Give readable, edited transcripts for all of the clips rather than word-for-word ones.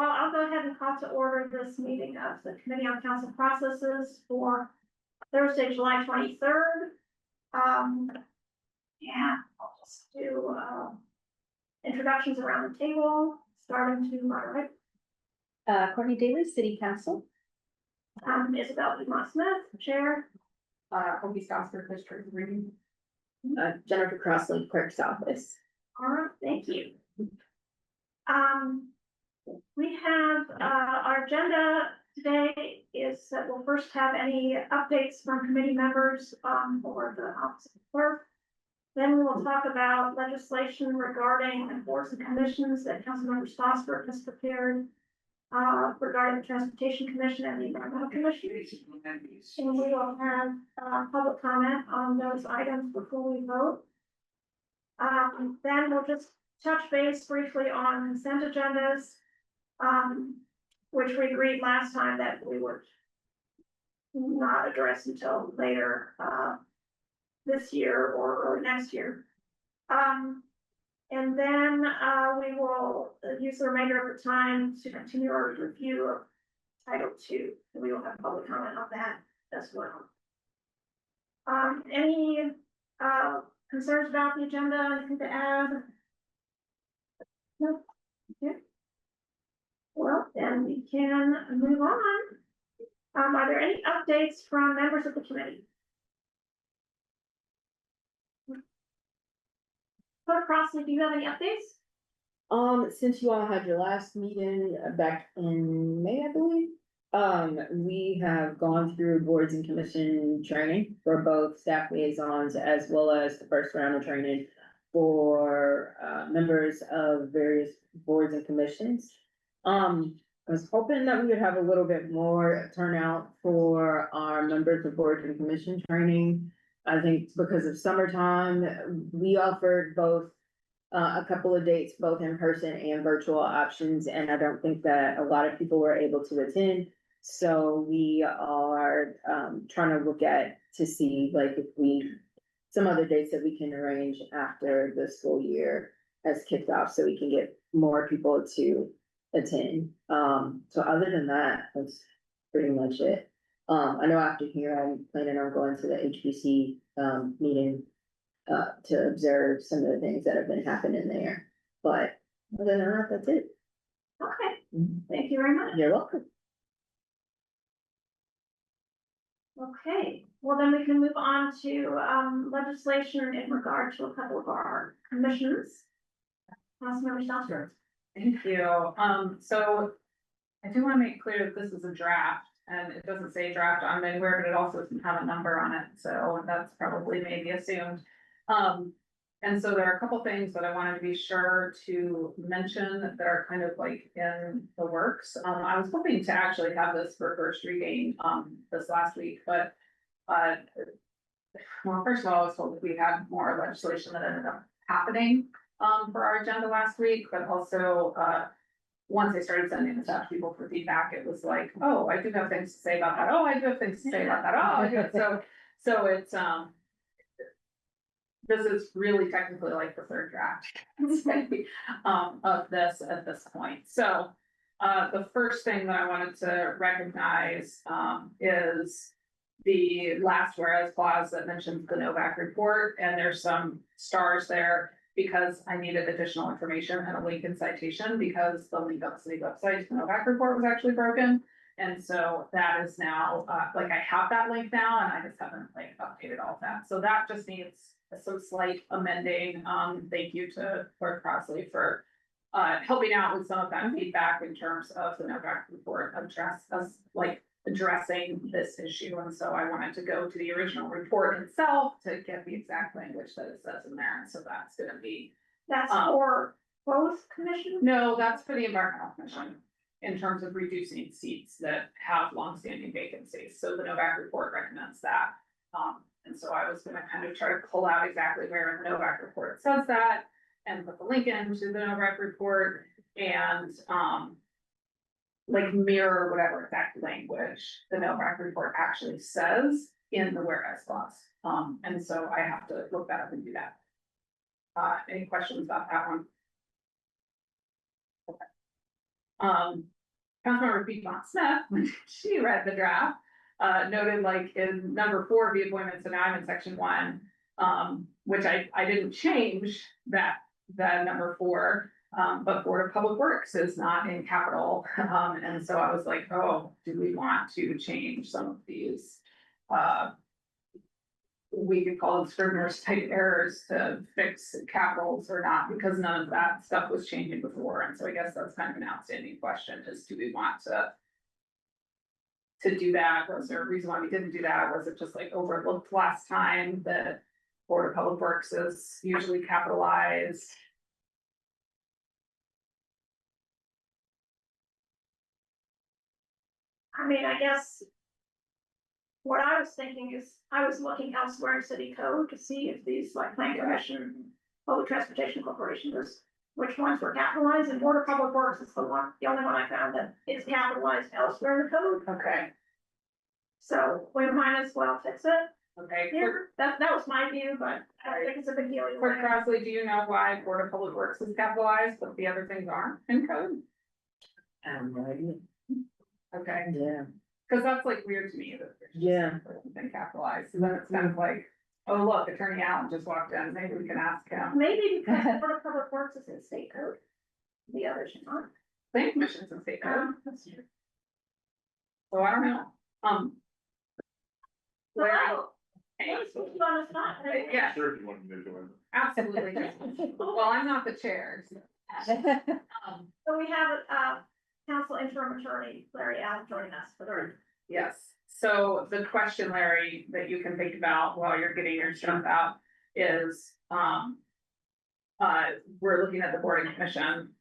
well, I'll go ahead and call to order this meeting of the Committee on Council Processes for Thursday, July 23rd. Yeah, I'll just do introductions around the table, starting to my right. Courtney Daly, City Council. Isabel Dumont Smith, Chair. Kobe Scosper, District Reading. Jennifer Crossley, Clerk's Office. All right, thank you. We have our agenda today is that we'll first have any updates from committee members for the office of clerk. Then we will talk about legislation regarding boards and commissions that Councilmember Strasburg has prepared regarding the Transportation Commission and the Environmental Commission. And we will have public comment on those items before we vote. Then we'll just touch base briefly on consent agendas, which we agreed last time that we would not address until later this year or next year. And then we will use the remainder of the time to continue our review of Title II, and we will have public comment on that as well. Any concerns about the agenda? Anything to add? No. Okay. Well, then we can move on. Are there any updates from members of the committee? Clerk Crossley, do you have any updates? Since you all had your last meeting back in May, I believe, we have gone through boards and commission training for both staff liaisons as well as the first round of training for members of various boards and commissions. I was hoping that we would have a little bit more turnout for our members of board and commission training. I think because of summertime, we offered both a couple of dates, both in person and virtual options, and I don't think that a lot of people were able to attend. So we are trying to look at to see like if some other dates that we can arrange after the school year has kicked off so we can get more people to attend. So other than that, that's pretty much it. I know after here, I'm planning on going to the HBC meeting to observe some of the things that have been happening there. But other than that, that's it. Okay, thank you very much. You're welcome. Okay, well then we can move on to legislation in regard to a couple of our commissions. Councilmember Strasburg. Thank you. So I do want to make clear that this is a draft and it doesn't say draft on anywhere, but it also doesn't have a number on it. So that's probably maybe assumed. And so there are a couple things that I wanted to be sure to mention that are kind of like in the works. I was hoping to actually have this for first reading this last week, but well, first of all, I was told that we had more legislation that ended up happening for our agenda last week, but also once I started sending this out to people for feedback, it was like, oh, I do have things to say about that. Oh, I do have things to say about that. Oh, I do. So it's this is really technically like the third draft of this at this point. So the first thing that I wanted to recognize is the last whereas clause that mentions the Novak report, and there's some stars there because I needed additional information and a link and citation because the link on the city website to the Novak report was actually broken. And so that is now, like I have that link now and I just haven't like updated all of that. So that just needs some slight amending. Thank you to Clerk Crossley for helping out with some of that feedback in terms of the Novak report addressing this issue. And so I wanted to go to the original report itself to get the exact language that it says in there. And so that's going to be. That's for both commissions? No, that's for the Environmental Commission in terms of reducing seats that have longstanding vacancies. So the Novak report recommends that. And so I was going to kind of try to pull out exactly where in the Novak report says that and put the link into the Novak report and like mirror whatever exact language the Novak report actually says in the whereas clause. And so I have to look that up and do that. Any questions about that one? Okay. Councilmember Piedmont Smith, when she read the draft, noted like in number 4, the appointments, so now I'm in section 1, which I didn't change that, the number 4, but Board of Public Works is not in capital. And so I was like, oh, do we want to change some of these, we could call it Scrivener's type errors to fix capitals or not, because none of that stuff was changing before. And so I guess that's kind of an outstanding question, is do we want to do that? Was there a reason why we didn't do that? Was it just like overlooked last time that Board of Public Works is usually capitalized? I mean, I guess. What I was thinking is, I was looking elsewhere in city code to see if these like plan commission, public transportation corporation was, which ones were capitalized, and Board of Public Works is the only one I found that is capitalized elsewhere in the code. Okay, So we might as well fix it okay. here. That was my view, but I don't think it's a big deal. either Clerk way. Crossley, do you know why Board of Public Works is capitalized, but the other things aren't in code? I have no idea. Okay, Yeah. because that's like weird to me that there's just Yeah. been capitalized, so then it's kind of like, oh, look, Attorney Allen just walked in, maybe we can ask him. Maybe because Board of Public Works is in state code. The others are not. Planning Commission's in state code, That's true. so I don't know, So Larry, I will- let's put you on the spot. yeah, Sure, if you want me to do it. absolutely. Well, I'm not the chair. So. So we have, council interim attorney Larry Allen joining us for the. Yes, so the question, Larry, that you can think about while you're getting your stuff out is, we're looking at the board and commission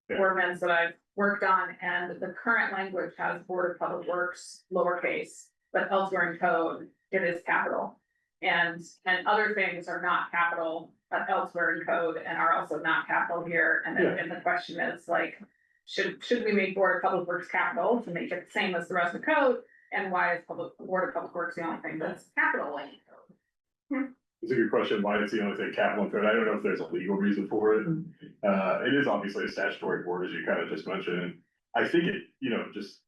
Yeah. ordinance that I've worked on, and the current language has Board of Public Works lowercase, but elsewhere in code, it is capital. And other things are not capital, elsewhere in code and are also not capital here, and then, and the question is like, should we make Board of Public Works capital to make it the same as the rest of the code? And why is Board of Public Works the only thing that's capital in code? It's a good question, why it's the only thing capital code, I don't know if there's a legal reason for it. It is obviously a statutory board, as you kind of just mentioned. I think it, just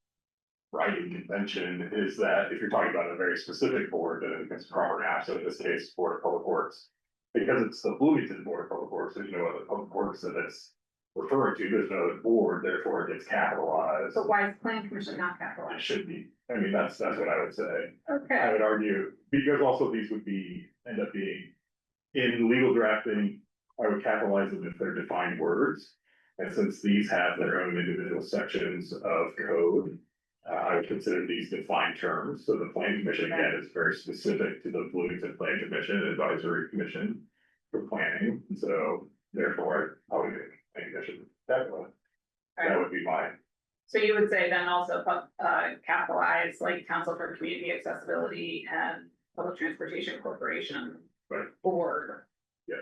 writing convention is that if you're talking about a very specific board, then it's proper now, so in this case, Board of Public Works. Because it's the Bloomington Board of Public Works, there's no other public works that it's referring to, there's no other board, therefore it gets capitalized. But why is Planning Commission not It capitalized? should be, I mean, that's what I would say. I Okay, would argue, because also these would end up being, in legal drafting, I would capitalize them if they're defined words. And since these have their own individual sections of code, I would consider these defined terms. So the Plan Commission, again, is very specific to the Bloomington Plan Commission, Advisory Commission for planning. And so therefore, I would make Plan Commission that one. That would be mine. so you would say then also, capitalize like Council for Community Accessibility and Public Transportation Corporation. Right. Board, Yes.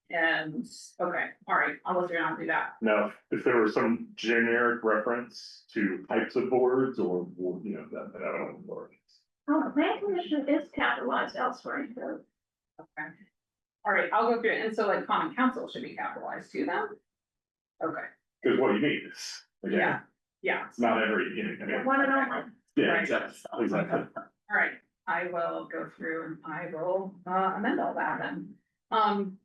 and, okay, all right, I'll let you know, do that. Now, if there was some generic reference to types of boards or, that I don't know. Oh, the plan commission is capitalized elsewhere in code. Okay. All right, I'll go through it, and so like Common Council should be capitalized too then? Okay, Because what you need is, again, yeah, it's not every, I mean. One and only. Yeah, Right. exactly. all right, I will go through and I will amend all that then.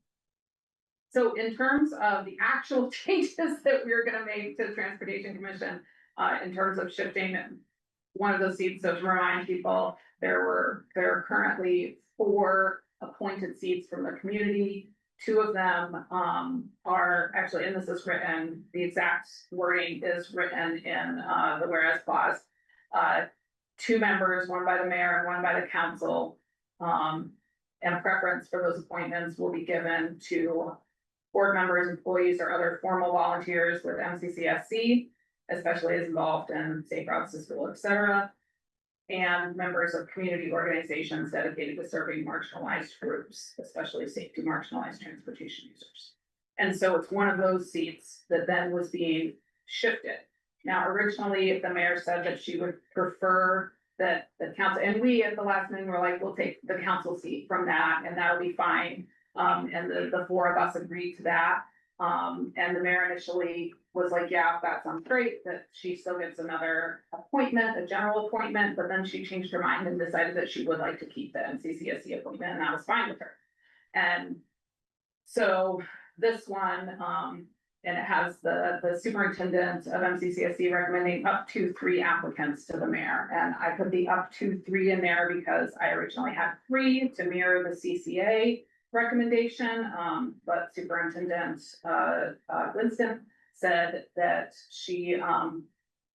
So in terms of the actual changes that we're gonna make to the Transportation Commission, in terms of shifting one of those seats, so to remind people, there are currently 4 appointed seats from the community. 2 of them are actually, and this is written, the exact wording is written in the whereas clause. 2 members, one by the mayor and one by the council. And preference for those appointments will be given to board members, employees, or other formal volunteers with MCCSC, especially as involved in safe routes to school, et cetera. And members of community organizations dedicated to serving marginalized groups, especially safety marginalized transportation users. And so it's one of those seats that then was being shifted. Now, originally, the mayor said that she would prefer that the council, and we at the last meeting were like, we'll take the council seat from that and that'll be fine. And the 4 of us agreed to that. And the mayor initially was like, yeah, that sounds great, that she still gets another appointment, a general appointment, but then she changed her mind and decided that she would like to keep the MCCSC appointment, and that was fine with her. And so this one, and it has the superintendent of MCCSC recommending up to 3 applicants to the mayor. And I put the up to 3 in there because I originally had 3 to mirror the CCA recommendation. But Superintendent Winston said that she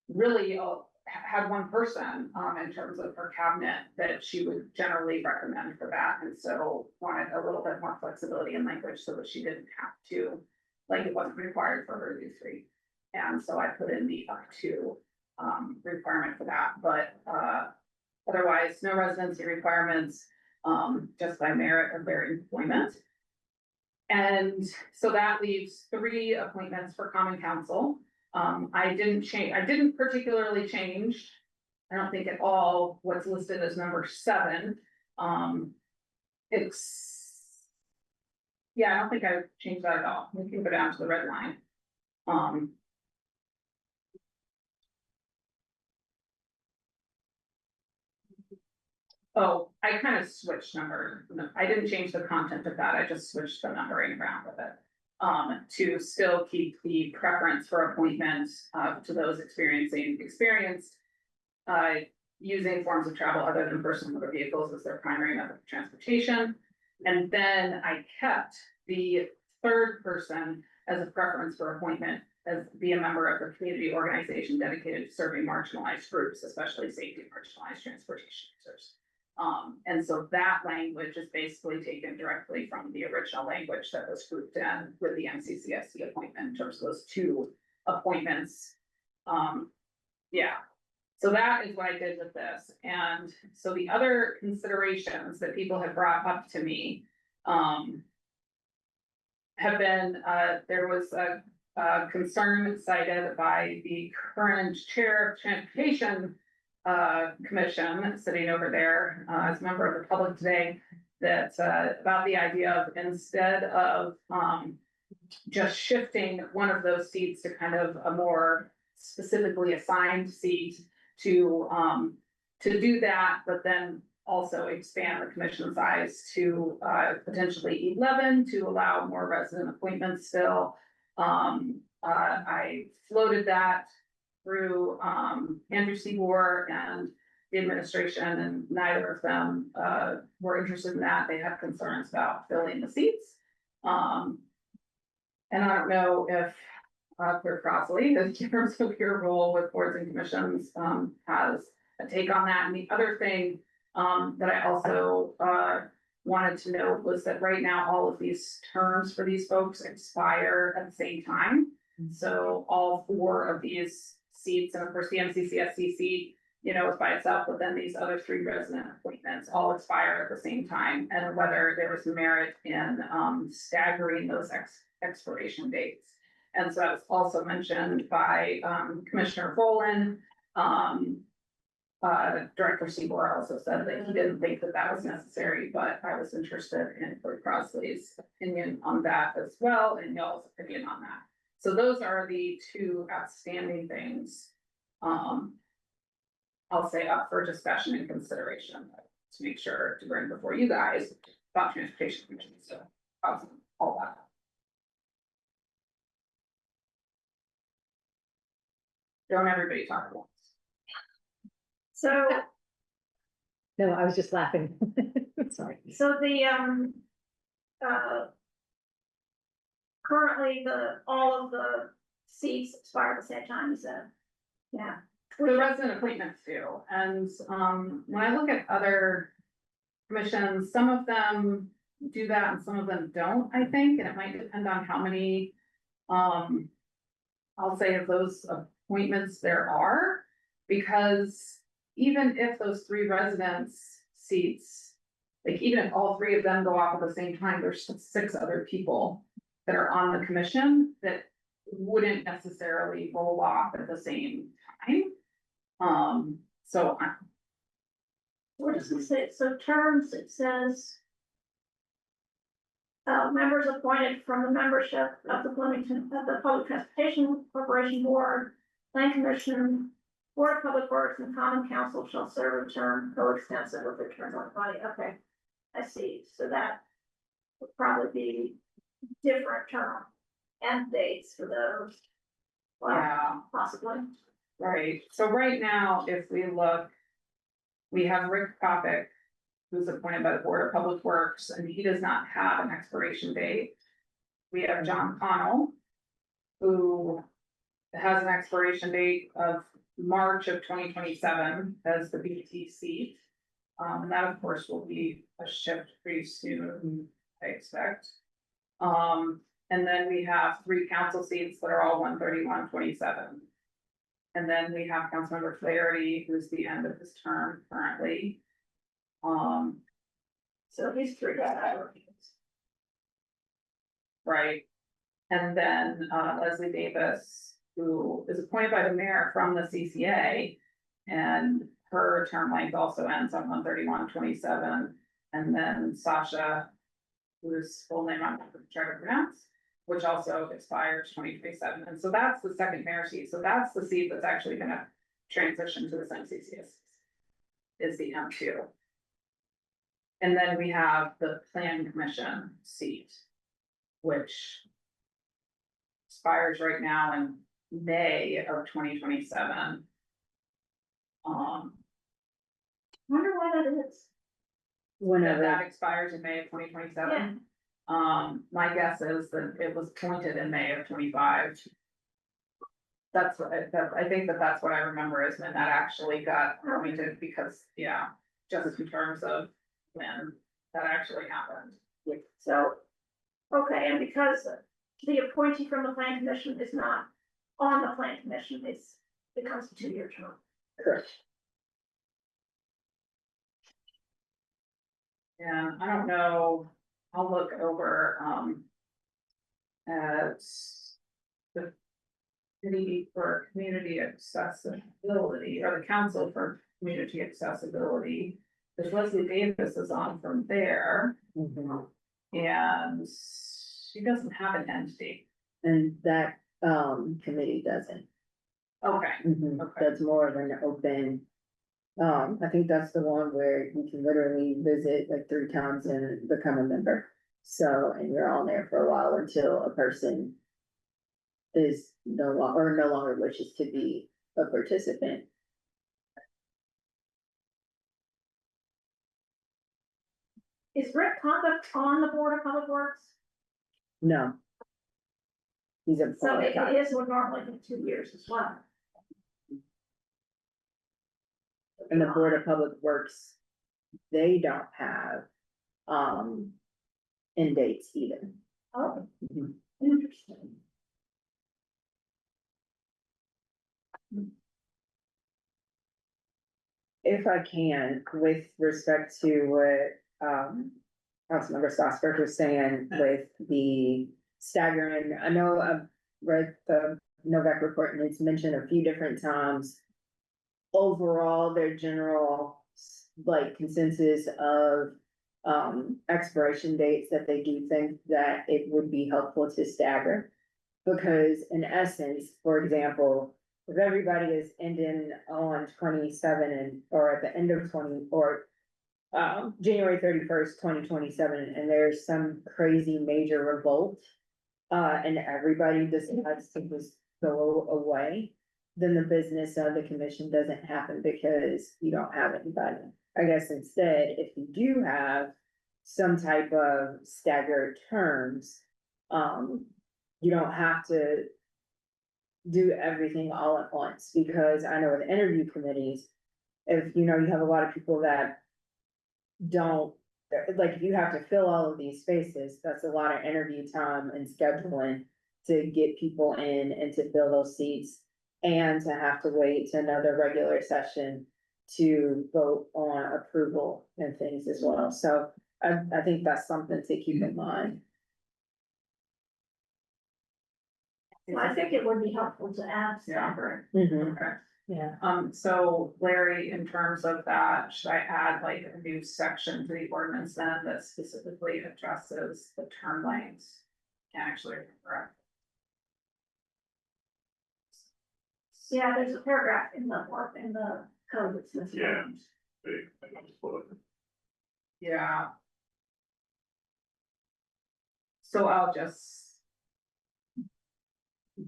really had one person in terms of her cabinet that she would generally recommend for that. And so wanted a little bit more flexibility in language so that she didn't have to, like, it wasn't required for her to do 3. And so I put in the up to requirement for that, but otherwise, no residency requirements, just by merit of their employment. And so that leaves 3 appointments for common council. I didn't particularly change, I don't think at all, what's listed as number 7. Yeah, I don't think I changed that at all. We can go down to the red line. Oh, I kind of switched number. I didn't change the content of that. I just switched the numbering around with it. To still keep the preference for appointments, to those experienced, using forms of travel other than personal motor vehicles as their primary method of transportation. And then I kept the 3rd person as a preference for appointment as be a member of the community organization dedicated to serving marginalized groups, especially safety marginalized transportation users. And so that language is basically taken directly from the original language that was grouped in with the MCCSC appointment in terms of those 2 appointments. Yeah, so that is what I did with this. And so the other considerations that people have brought up to me have been, there was a concern cited by the current chair of transportation commission sitting over there as a member of the public today, that about the idea of, instead of just shifting one of those seats to kind of a more specifically assigned seat, to do that, but then also expand the commission size to potentially 11 to allow more resident appointments still. I floated that through Andrew Seaboard and the administration, and neither of them were interested in that. They had concerns about filling the seats. And I don't know if Clerk Crossley, in terms of your role with boards and commissions, has a take on that. And the other thing that I also wanted to note was that right now all of these terms for these folks expire at the same time. So all 4 of these seats, and of course the MCCSC seat, you know, is by itself, but then these other 3 resident appointments all expire at the same time, and whether there was merit in staggering those expiration dates. And so that was also mentioned by Commissioner Boland. Director Seaboard also said that he didn't think that that was necessary, but I was interested in Clerk Crossley's opinion on that as well, and y'all's opinion on that. So those are the 2 outstanding things, I'll say, up for discussion and consideration to make sure to bring before you guys about transportation commission. So all that. Don't everybody talk at once. So, No, I was just laughing. Sorry. so the, currently all of the seats expire at the same time, so, yeah. The resident appointments do, and when I look at other commissions, some of them do that and some of them don't, I think, and it might depend on how many, I'll say, of those appointments there are, because even if those 3 residents seats, like even if all 3 of them go off at the same time, there's 6 other people that are on the commission that wouldn't necessarily roll off at the same time. So What does it say? So terms, it says members appointed from the membership of the Bloomington, of the Public Transportation Corporation Board, Plan Commission, Board of Public Works and Common Council shall serve a term coextensive with the term of the body. Okay, I see. So that would probably be different term and dates for those. Well, Yeah, possibly. right. So right now, if we look, we have Rick Kopic, who's appointed by the Board of Public Works, and he does not have an expiration date. We have John Connell, who has an expiration date of March of 2027 as the BT seat. And that of course will be a shift pretty soon, I expect. And then we have 3 council seats that are all 131-27. And then we have Councilmember Flaherty, who's the end of his term currently. So these three guys. Right. And then Leslie Davis, who is appointed by the mayor from the CCA. And her term length also ends on 131-27. And then Sasha, whose full name I'm not gonna try to pronounce, which also expires 2027. And so that's the second mayor seat. So that's the seat that's actually gonna transition to the CCS. Is the M2. And then we have the plan commission seat, which expires right now in May of 2027. Wonder why that is. Whenever. That expires in May of 2027. My guess is that it was appointed in May of 25. That's what I think that's what I remember is when that actually got appointed because, yeah, just in terms of when that actually happened. So, okay, and because the appointee from the plan commission is not on the plan commission, it becomes a 2-year term. Correct. Yeah, I don't know, I'll look over, at the committee for community accessibility, or the council for community accessibility. Because Leslie Davis is on from there, Mhm. and she doesn't have an end date. And that, committee doesn't. Okay, Mhm. Okay. That's more of an open. I think that's the one where you can literally visit like 3 times and become a member. So, and you're on there for a while until a person is no longer wishes to be a participant. Is Rick Conduct on the Board of Public Works? No. He's a. So it is would normally be 2 years as well. And the Board of Public Works, they don't have, end dates either. Oh, Mhm. interesting. If I can, with respect to what, Councilmember Strasburg was saying with the staggering, I know I've read the Novak report and it's mentioned a few different times. Overall, their general, like consensus of, expiration dates that they do think that it would be helpful to stagger. Because in essence, for example, if everybody is ending on 27 and, or at the end of 20, or January 31st, 2027, and there's some crazy major revolt, and everybody decides to just go away, then the business of the commission doesn't happen because you don't have anybody. I guess instead, if you do have some type of staggered terms, you don't have to do everything all at once, because I know with interview committees, if you have a lot of people that don't, like, if you have to fill all of these spaces, that's a lot of interview time and scheduling to get people in and to fill those seats, and to have to wait to another regular session to vote on approval and things as well. So I think that's something to keep in mind. I think it would be helpful to add staggering. Mhm. Okay. Yeah, So Larry, in terms of that, should I add like a new section to the ordinance then that specifically addresses the term lengths? Can't actually remember. Yeah, there's a paragraph in the code that says. Yeah. Big, I don't just put it. Yeah. So I'll just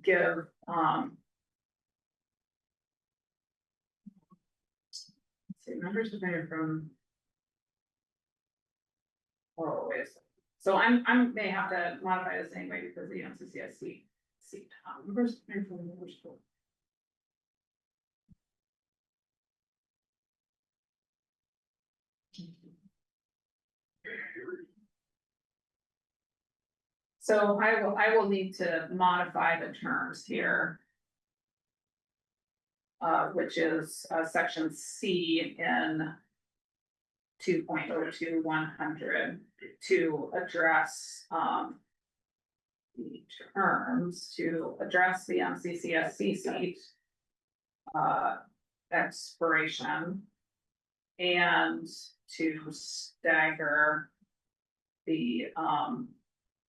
give, let's see, members of mayor from. Oh, wait a second. So may have to modify this anyway because the NCCS seat, members of mayor from the village school. So I will need to modify the terms here. Which is, section C in 2.02100 to address, the terms to address the MCCSC seat. Expiration. And to stagger the,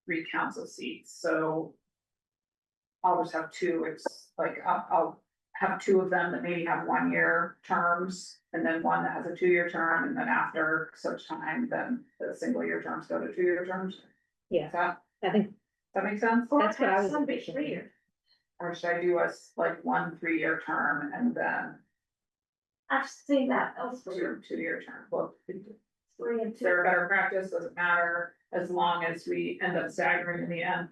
three council seats, so. I'll just have two, it's like, I'll have two of them that maybe have 1 year terms, and then one that has a 2 year term, and then after such time, then the single year terms go to 2 year terms. yeah, Does that, I think does that make sense? Or That's what I have was some be envisioning. 3 years. Or should I do like 1 3 year term and then I've seen that elsewhere, 2 2 year term? Well, is 3 and 2. there a better practice? Doesn't matter, as long as we end up staggering in the end.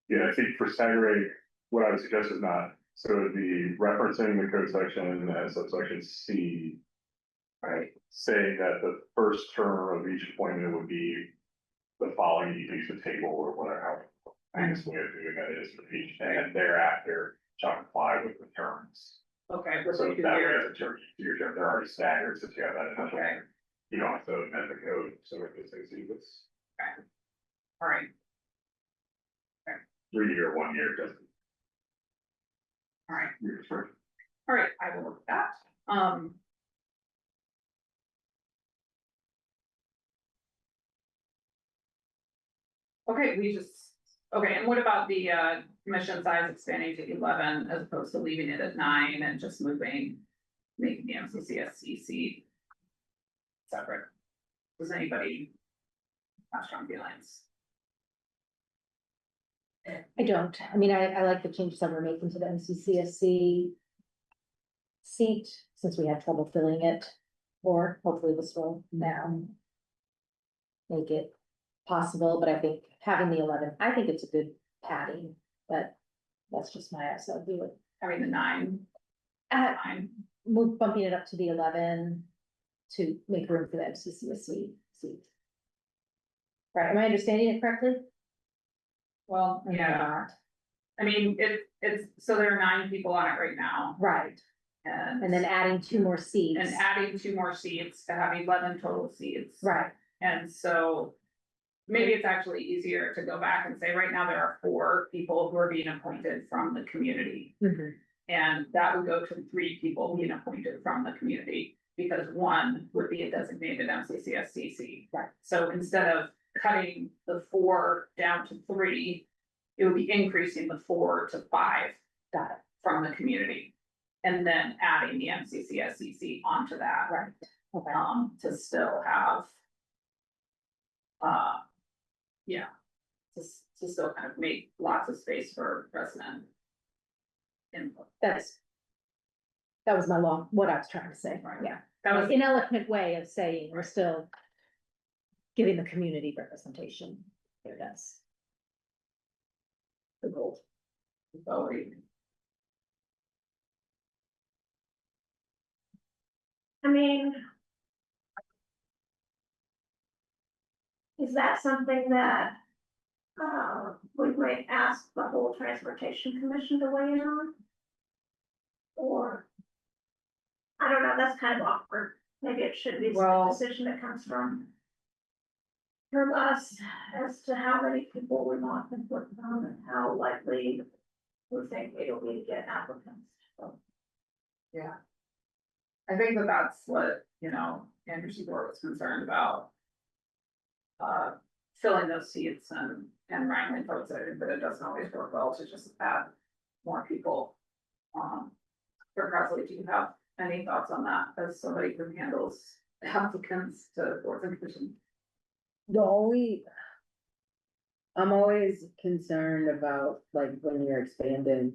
Yeah, I think for staggering, what I would suggest is not, so it'd be referencing the code section as subsection C. Right. Saying that the first term of each appointment would be the following, you use the table or whatever. I guess the way of doing that is for each, and thereafter shall comply with the terms. Okay, with So the 2 that way, year, as a term, your term, they're already staggered, since you have that. in. Okay. You don't have to amend the code, so if it's, all right, 3 year, 1 year doesn't. all right. Years, right? All right, I will look at that. Okay, and what about the commission size expanding to 11 as opposed to leaving it at 9 and just making the MCCSC seat separate? Does anybody have strong feelings? I don't, I mean, I like the changes that we're making to the MCCSC seat, since we had trouble filling it, or hopefully this will now make it possible, but I think having the 11, I think it's a good padding, but that's just my eyes, I'll do it. Having the 9, Uh, fine. move, bumping it up to the 11 to make room for the MCCSC seat. Right, am I understanding it correctly? Well, Or yeah, not? I mean, it's, so there are 9 people on it right now. Right, and then adding 2 more seats. And adding 2 more seats to have 11 total seats. Right, And so maybe it's actually easier to go back and say, right now, there are 4 people who are being appointed from the community. mhm, And that would go to 3 people being appointed from the community, because 1 would be a designated MCCSC seat. Right. So instead of cutting the 4 down to 3, it would be increasing the 4 to 5 got it, from the community. And then adding the MCCSC seat onto that. right, okay. To still have. Yeah, to still kind of make lots of space for resident input. That was what I was trying to say, Right. yeah. That was, An eloquent way of saying we're still giving the community representation. There, that's the goal. voting. I mean. Is that something that, we might ask the whole transportation commission to weigh in on? Or? I don't know, that's kind of awkward, maybe it should be Well- a decision that comes from. From us as to how many people we want to put on and how likely we think it'll be to get applicants. So, Yeah. I think that that's what, you know, Andrew Seaborg was concerned about. Filling those seats and wrangling folks, I think that it doesn't always work well to just add more people. But Presley, do you have any thoughts on that as somebody who handles applicants to boards and commissions? The only. I'm always concerned about like when you're expanding,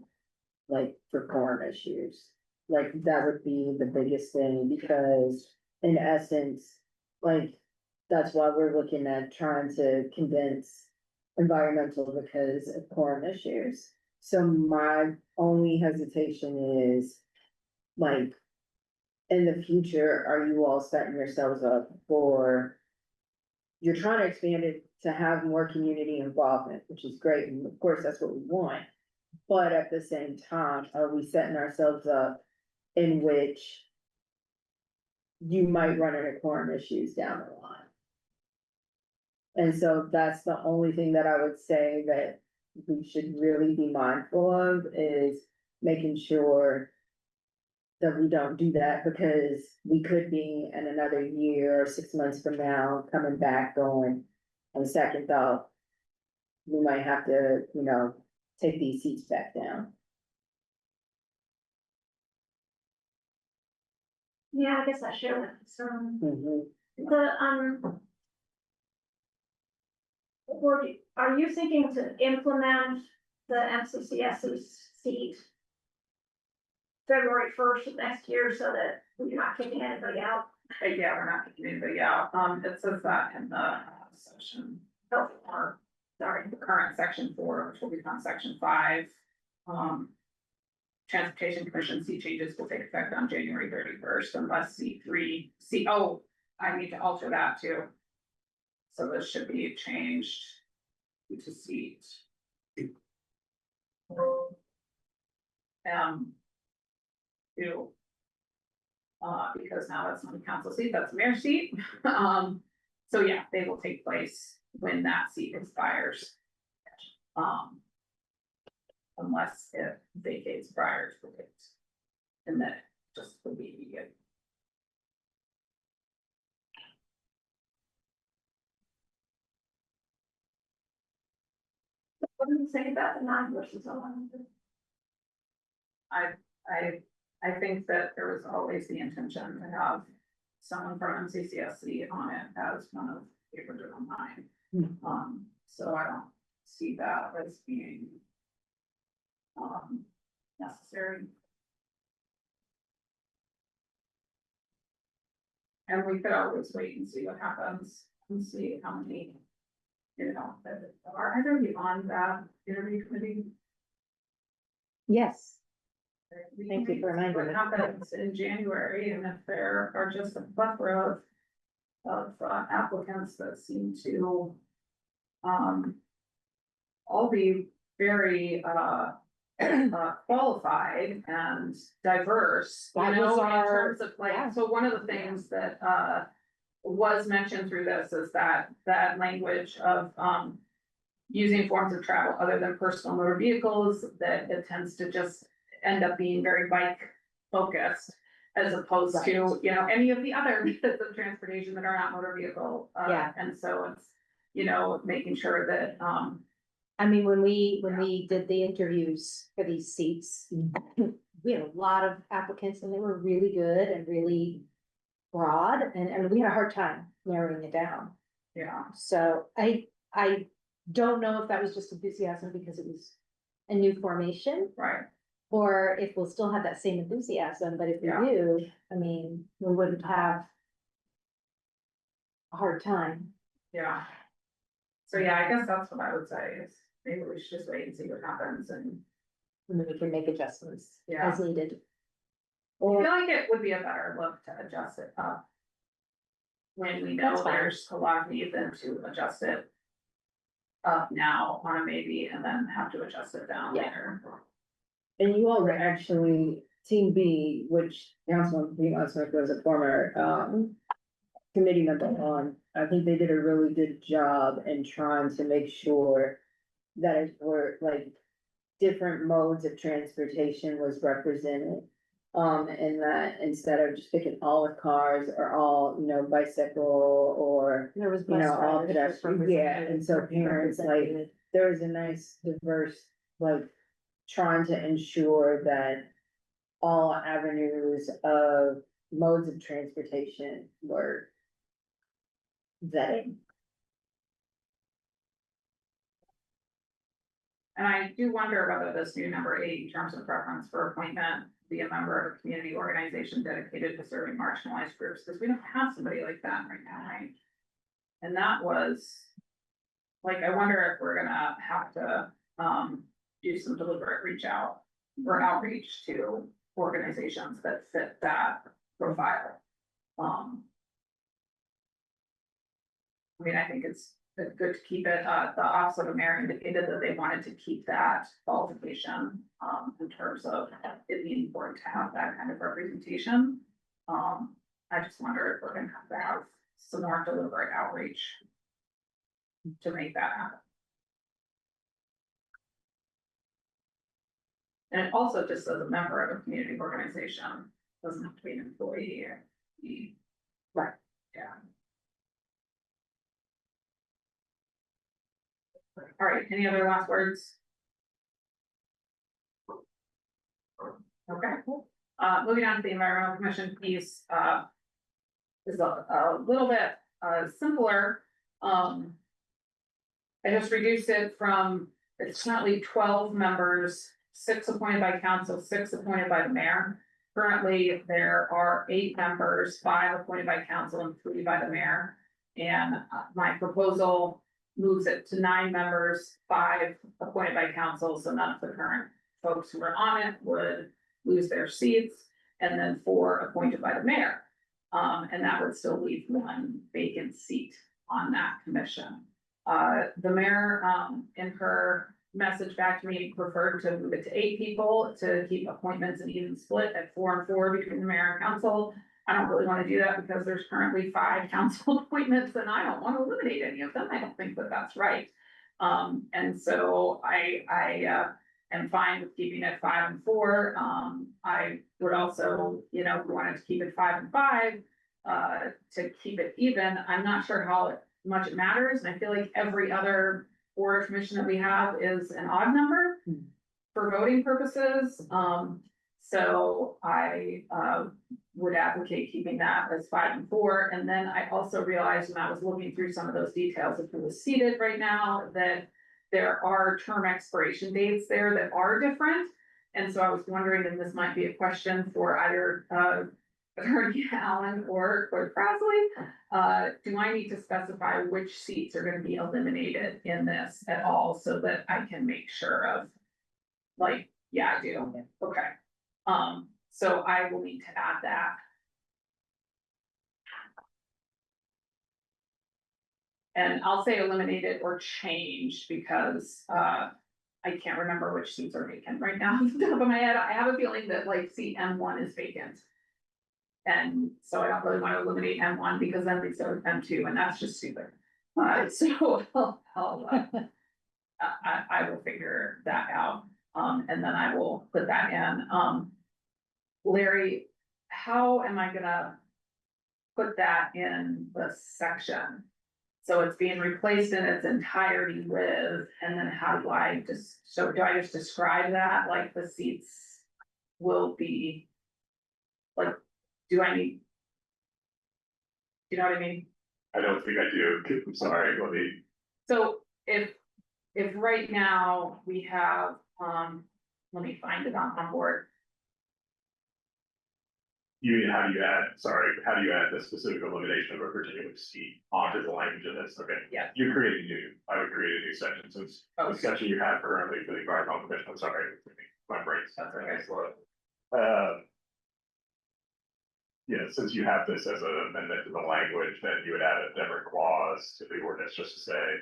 like for quorum issues. Like that would be the biggest thing because in essence, like. That's why we're looking at trying to condense environmental because of quorum issues. So my only hesitation is like. In the future, are you all setting yourselves up for? You're trying to expand it to have more community involvement, which is great, and of course, that's what we want. But at the same time, are we setting ourselves up in which? You might run into quorum issues down the line. And so that's the only thing that I would say that we should really be mindful of is making sure. That we don't do that because we could be in another year or 6 months from now coming back going. On second thought. We might have to, take these seats back down. Yeah, I guess I share that concern. Mhm. Are you thinking to implement the MCCS's seat February 1st of next year so that we're not kicking anybody out? Yeah, we're not kicking anybody out. It says that in the section. Or, sorry, the current section 4, which will become section 5. Transportation Commission seat changes will take effect on January 31st unless I need to alter that too. So this should be changed to seat. Because now that's not a council seat, that's a mayor seat. So yeah, they will take place when that seat expires. Unless it vacates prior to the date. And then just would be immediate. What do you think about the 9 versus 11? I think that there was always the intention to have someone from MCCSC on it as one of the original 9. So I don't see that as being necessary. And we could always wait and see what happens and see how many, are either of you on that interview committee? Yes, We Thank you can for reminding What me. happens in January, and if there are just a plethora of applicants that seem to all be very qualified and diverse, That in was our- terms of like, yeah. so one of the things that was mentioned through this is that language of using forms of travel other than personal motor vehicles, that it tends to just end up being very bike focused as opposed to, any of the other methods of transportation that are not motor vehicle. Yeah. And so it's, making sure that, I mean, when we did the interviews for these seats, we had a lot of applicants and they were really good and really broad and we had a hard time narrowing it down. yeah, So I don't know if that was just enthusiasm because it was a new formation right, or if we'll still have that same enthusiasm, but if we Yeah. do, I mean, we wouldn't have a hard time. yeah. So yeah, I guess that's what I would say is maybe we should just wait and see what happens and And then we can make adjustments Yeah. as needed. I feel like it would be a better look to adjust it up. When we know That's fine. there's a lot of need then to adjust it. Up now on a maybe and then have to adjust it down Yeah. later. And you all were actually, Team B, which Councilman Smith was a former, committee member on, I think they did a really good job in trying to make sure that it were like different modes of transportation was represented. in that instead of just picking all with cars or all, bicycle or, There was. you know, bus all riders pedestrian, yeah, and so parents like, represented. there was a nice diverse, like, trying to ensure that all avenues of modes of transportation were vetted. And I do wonder whether this new number 8, terms of preference for appointment, be a member of a community organization dedicated to serving marginalized groups, because we don't have somebody like that right now, right? And that was, like, I wonder if we're gonna have to, do some deliberate reach out or outreach to organizations that fit that profile. I mean, I think it's good to keep it, the Office of the Mayor indicated that they wanted to keep that qualification, in terms of it being important to have that kind of representation. I just wonder if we're gonna have to have some more deliberate outreach to make that happen. And it also just as a member of a community organization, doesn't have to be an employee or be. Right. Yeah. All right, any other last words? Okay, moving on to the environmental commission piece, is a little bit, simpler. I just reduced it from, it's currently 12 members, 6 appointed by council, 6 appointed by the mayor. Currently, there are 8 members, 5 appointed by council and 3 by the mayor. And my proposal moves it to 9 members, 5 appointed by council, so none of the current folks who are on it would lose their seats, and then 4 appointed by the mayor. And that would still leave 1 vacant seat on that commission. The mayor, in her message back to me, preferred to move it to 8 people to keep appointments an even split at 4 and 4 between the mayor and council. I don't really want to do that because there's currently 5 council appointments and I don't want to eliminate any of them. I don't think that that's right. And so I am fine with keeping it 5 and 4. I would also, if we wanted to keep it 5 and 5, to keep it even. I'm not sure how much it matters. And I feel like every other board or commission that we have is an odd number for voting purposes. So I would advocate keeping that as 5 and 4. And then I also realized when I was looking through some of those details of who is seated right now, that there are term expiration dates there that are different. And so I was wondering, and this might be a question for either Attorney Allen or Clerk Presley, do I need to specify which seats are going to be eliminated in this at all so that I can make sure of, like, yeah, I do. Okay. So I will need to add that. And I'll say eliminated or changed because I can't remember which seats are vacant right now off the top of my head. I have a feeling that like seat M1 is vacant. And so I don't really want to eliminate M1 because then we start with M2 and that's just stupid. So I will figure that out. And then I will put that in. Larry, how am I gonna put that in the section? So it's being replaced in its entirety with, and then how do I just, so do I just describe that, like the seats will be, like, do I need? You know what I mean? I don't think I do. I'm sorry, let me. So if right now we have, let me find it on board. You mean, how do you add the specific elimination of a particular seat onto the language of this? Okay. Yeah. You create a new, I would create a new section since the section you have currently for the environmental commission, I'm sorry, my brain's. That's okay. Slow. Yeah, since you have this as an amendment to the language, then you would add a different clause to the ordinance just to say,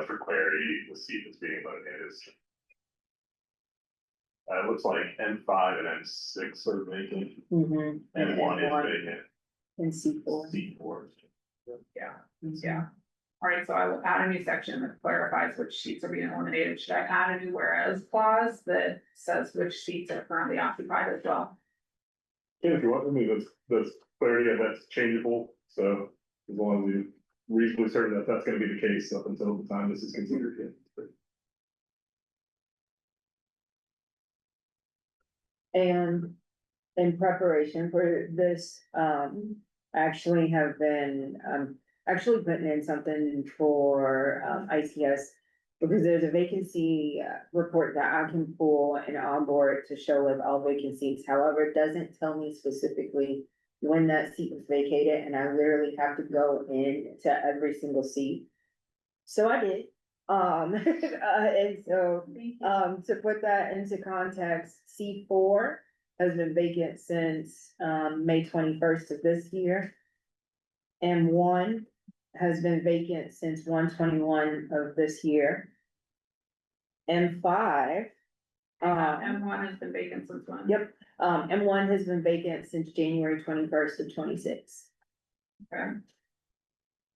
for clarity, the seat that's being eliminated is. It looks like N5 and N6 are vacant, Mm-hmm. and one is vacant. And C4. C4. Yeah, yeah. All right, so I will add a new section that clarifies which seats are being eliminated. Should I add a new whereas clause that says which seats are currently occupied as well? If you want, I mean, that's clarity, and that's changeable, so as long as you're reasonably certain that that's gonna be the case up until the time this is considered. And in preparation for this, actually have been, actually putting in something for, ICS. Because there's a vacancy report that I can pull and onboard to show like all vacancies, however, it doesn't tell me specifically when that seat was vacated, and I literally have to go in to every single seat. So I did, and so, to put that into context, C4 has been vacant since, May 21st of this year. And 1 has been vacant since 1/21 of this year. And 5, M1 has been vacant since when? yep, and 1 has been vacant since January 21st of 26. Okay.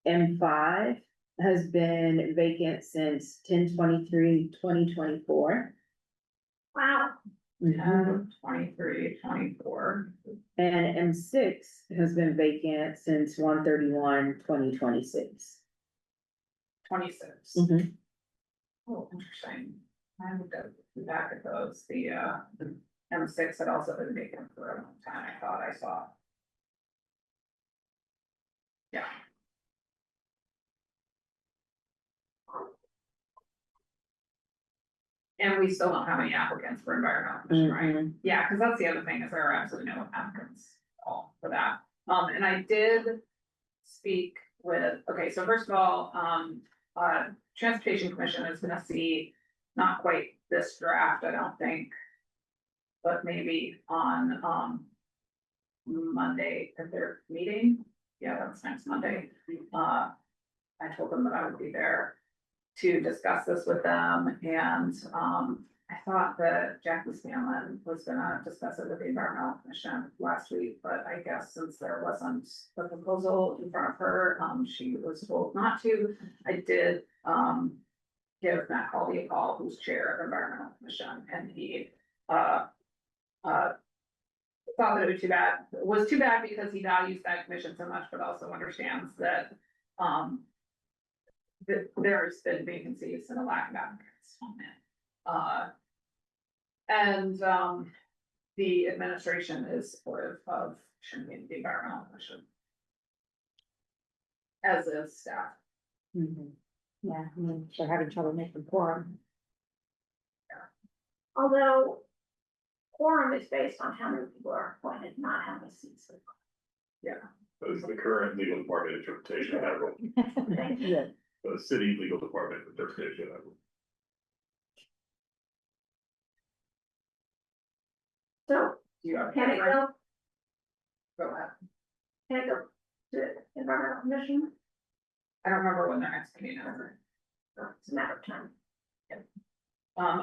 And 5 has been vacant since 10/23/2024. Wow, 23, 24. And M6 has been vacant since 1/31/2026. 26. Mhm. Oh, interesting. I would go back at those, the M6 had also been vacant for a long time, I thought I saw. Yeah. And we still don't have any applicants for environmental commission, right? Mhm. Yeah, because that's the other thing, is there are absolutely no applicants at all for that. And I did speak with, okay, so first of all, Transportation Commission is gonna see not quite this draft, I don't think. But maybe on, Monday at their meeting, yeah, that's next Monday. I told them that I would be there to discuss this with them, and, I thought that Jackie Scanlon was gonna discuss it with the Environmental Commission last week, but I guess since there wasn't a proposal in front of her, she was told not to. I did, give Matt Caldy a call, who's chair of Environmental Commission, and he, thought that it was too bad, because he values that commission so much, but also understands that, that there's been vacancies and a lack of applicants on it. And the administration is supportive of shrinking the environmental commission. As is staff. Mhm. Yeah, I mean, they're having trouble making quorum. although quorum is based on how many people are appointed, not how many seats. That is the current legal department interpretation of that rule, Thank you. Yeah. the city legal department interpretation of that rule. So, Do you have? can it go, Go ahead. can it go to environmental commission? I don't remember when their next meeting is. It's a matter of time.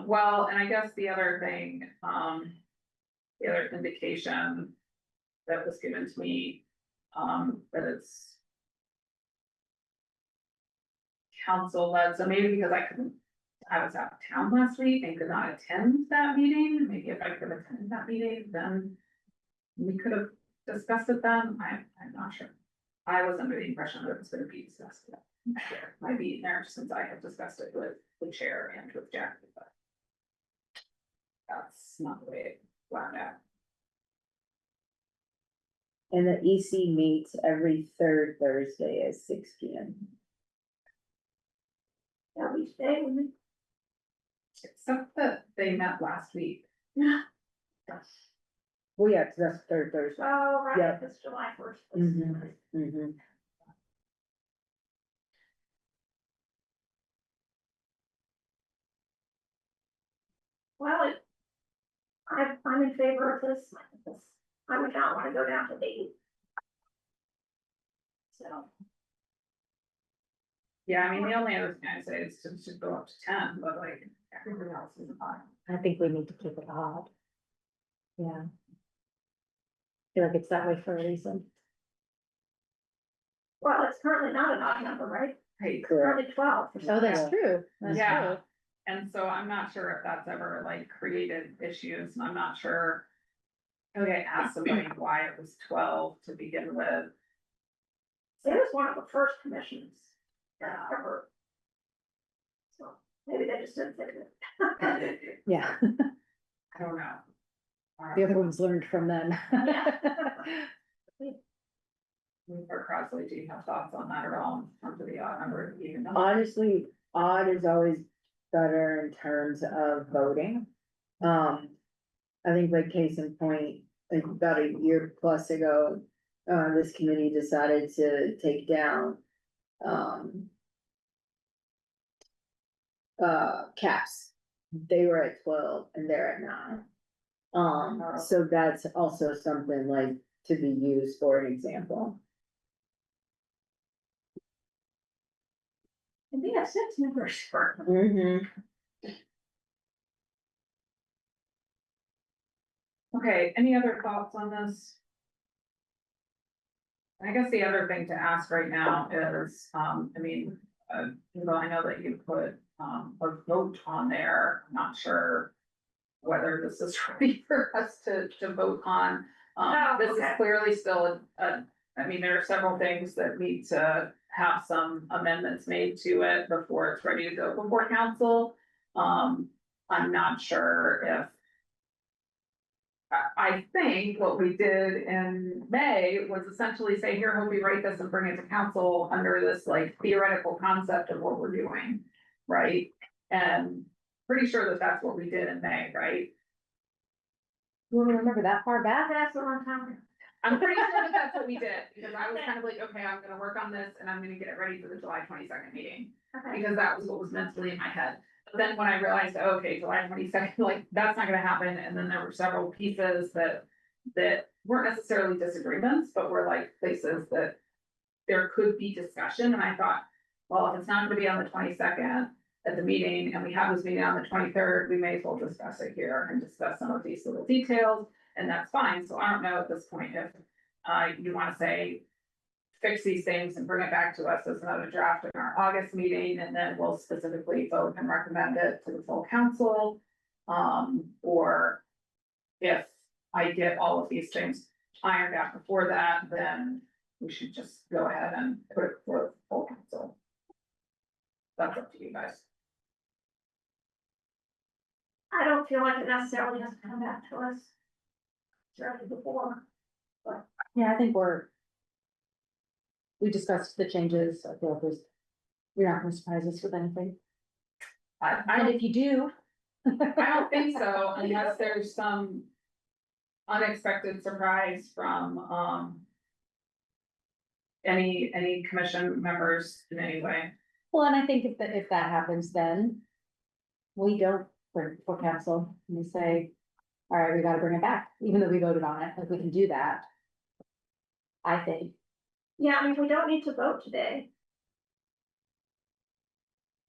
Well, and I guess the other thing, the other indication that was given to me, that it's council led, so maybe because I was out of town last week and could not attend that meeting, maybe if I could attend that meeting, then we could have discussed it then, I'm not sure. I was under the impression that it was gonna be discussed by being there, since I had discussed it with the chair and with Jackie, but that's not the way it wound out. And the EC meets every third Thursday at 6 p.m. That we stay with it. Except that they met last week. Well, yeah, 'cause that's third Thursday. Oh, right, Yeah. it's July 1st. Mhm. Mhm. Well, I'm in favor of this. I would not wanna go down to 8. So, Yeah, I mean, the only other thing I say is to go up to 10, but like everything else is fine. I think we need to keep it odd. Yeah. Feel like it's that way for a reason. well, it's currently not an odd number, right? Right. correct. Only 12. Oh, that's true. That's Yeah. true. And so I'm not sure if that's ever like created issues, and I'm not sure. Okay, ask somebody why it was 12 to begin with. It was one of the first commissions ever. So maybe they just didn't think of it. Yeah, I don't know. the other ones learned from them. Or Crossley, do you have thoughts on that at all in terms of the odd number? Even though- Honestly, odd is always better in terms of voting. I think like case in point, like about a year plus ago, this committee decided to take down, caps. They were at 12 and they're at 9. So that's also something like to be used for an example. And we have 6 members. Mm-hmm. Okay, any other thoughts on this? I guess the other thing to ask right now is, well, I know that you put, a vote on there, I'm not sure whether this is ready for us to vote on. Oh, This is okay. clearly still there are several things that need to have some amendments made to it before it's ready to go before council. I'm not sure if I think what we did in May was essentially say, here, hope we write this and bring it to council under this like theoretical concept of what we're doing, right? And pretty sure that that's what we did in May, right? You remember that far back? That's a long time. I'm pretty sure that that's what we did, because I was kind of like, okay, I'm gonna work on this and I'm gonna get it ready for the July 22nd meeting. Okay. Because that was what was mentally in my head. But then when I realized, oh, okay, July 22nd, like, that's not gonna happen, and then there were several pieces that weren't necessarily disagreements, but were like places that there could be discussion, and I thought, well, if it's not gonna be on the 22nd at the meeting, and we have this meeting on the 23rd, we may as well discuss it here and discuss some of these little details, and that's fine. So I don't know at this point if you wanna say, fix these things and bring it back to us as another draft in our August meeting, and then we'll specifically vote and recommend it to the full council. Or if I get all of these things ironed out before that, then we should just go ahead and put it before the full council. That's up to you guys. I don't feel like it necessarily has to come back to us. Certainly before. Yeah, I think we discussed the changes. I feel like you're not gonna surprise us with anything. I And don't, if you do. I don't think so, unless there's some unexpected surprise from, any commission members in any way. Well, and I think if that happens, then we don't bring it before council and we say, all right, we gotta bring it back, even though we voted on it, like we can do that. I think. Yeah, I mean, we don't need to vote today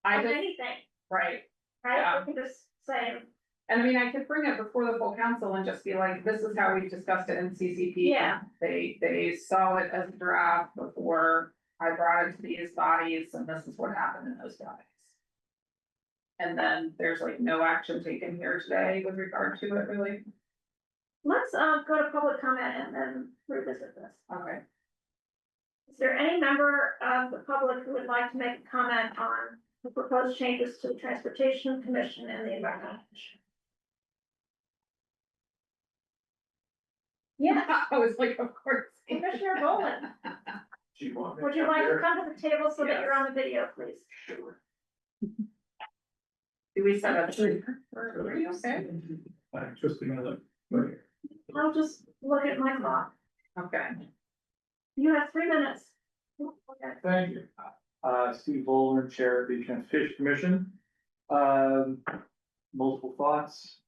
I on just, anything, right. right? Yeah. We can just say, And I mean, I could bring it before the full council and just be like, this is how we discussed it in CCP. Yeah. They saw it as a draft before I brought it to these bodies, and this is what happened in those bodies. And then there's like no action taken here today with regard to it, really. let's go to public comment and then revisit this. Okay. Is there any member of the public who would like to make a comment on the proposed changes to the Transportation Commission and the Environmental Commission? Yeah, I was like, of course. Commissioner Boland, would you like to come to the table so that you're on the video, please? Sure. Do we set up? Are you okay? I'm just another. I'll just look at my clock. Okay. You have 3 minutes. Okay. Thank you. Steve Bowler, Chair of the Transportation Commission. Multiple thoughts.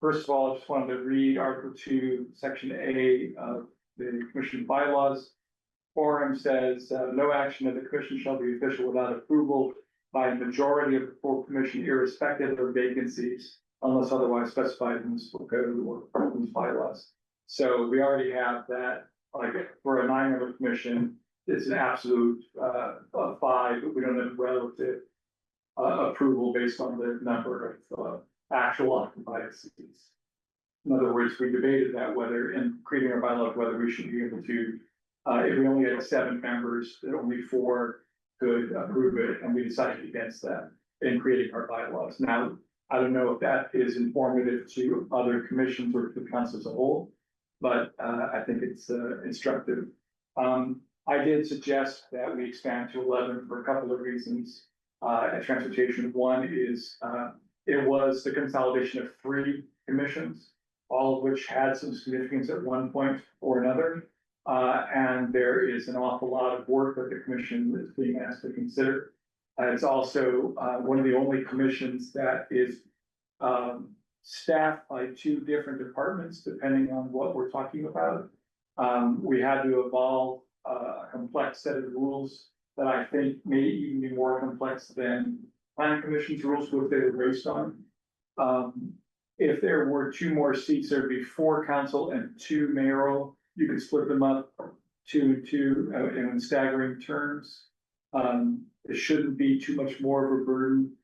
First of all, I just wanted to read Article 2, Section A of the Commission bylaws. Forum says, no action of the Commission shall be official without approval by a majority of the full Commission, irrespective of vacancies, unless otherwise specified in municipal code or these bylaws. So we already have that, like for a 9-member commission, it's an absolute, of 5, but we don't have relative. Approval based on the number of, actual occupied seats. In other words, we debated that whether in creating our bylaw, whether we should be able to, if we only had 7 members, that only 4 could approve it, and we decided against that in creating our bylaws. Now, I don't know if that is informative to other commissions or to the council as a whole, but I think it's instructive. I did suggest that we expand to 11 for a couple of reasons. At transportation, one is it was the consolidation of 3 commissions, all of which had some significance at one point or another. And there is an awful lot of work that the commission is being asked to consider. It's also one of the only commissions that is staffed by 2 different departments, depending on what we're talking about. We had to evolve a complex set of rules that I think may even be more complex than planning commission's rules, which they were based on. If there were 2 more seats, there'd be 4 council and 2 mayoral. You could split them up 2 and 2 in staggering terms. It shouldn't be too much more of a burden.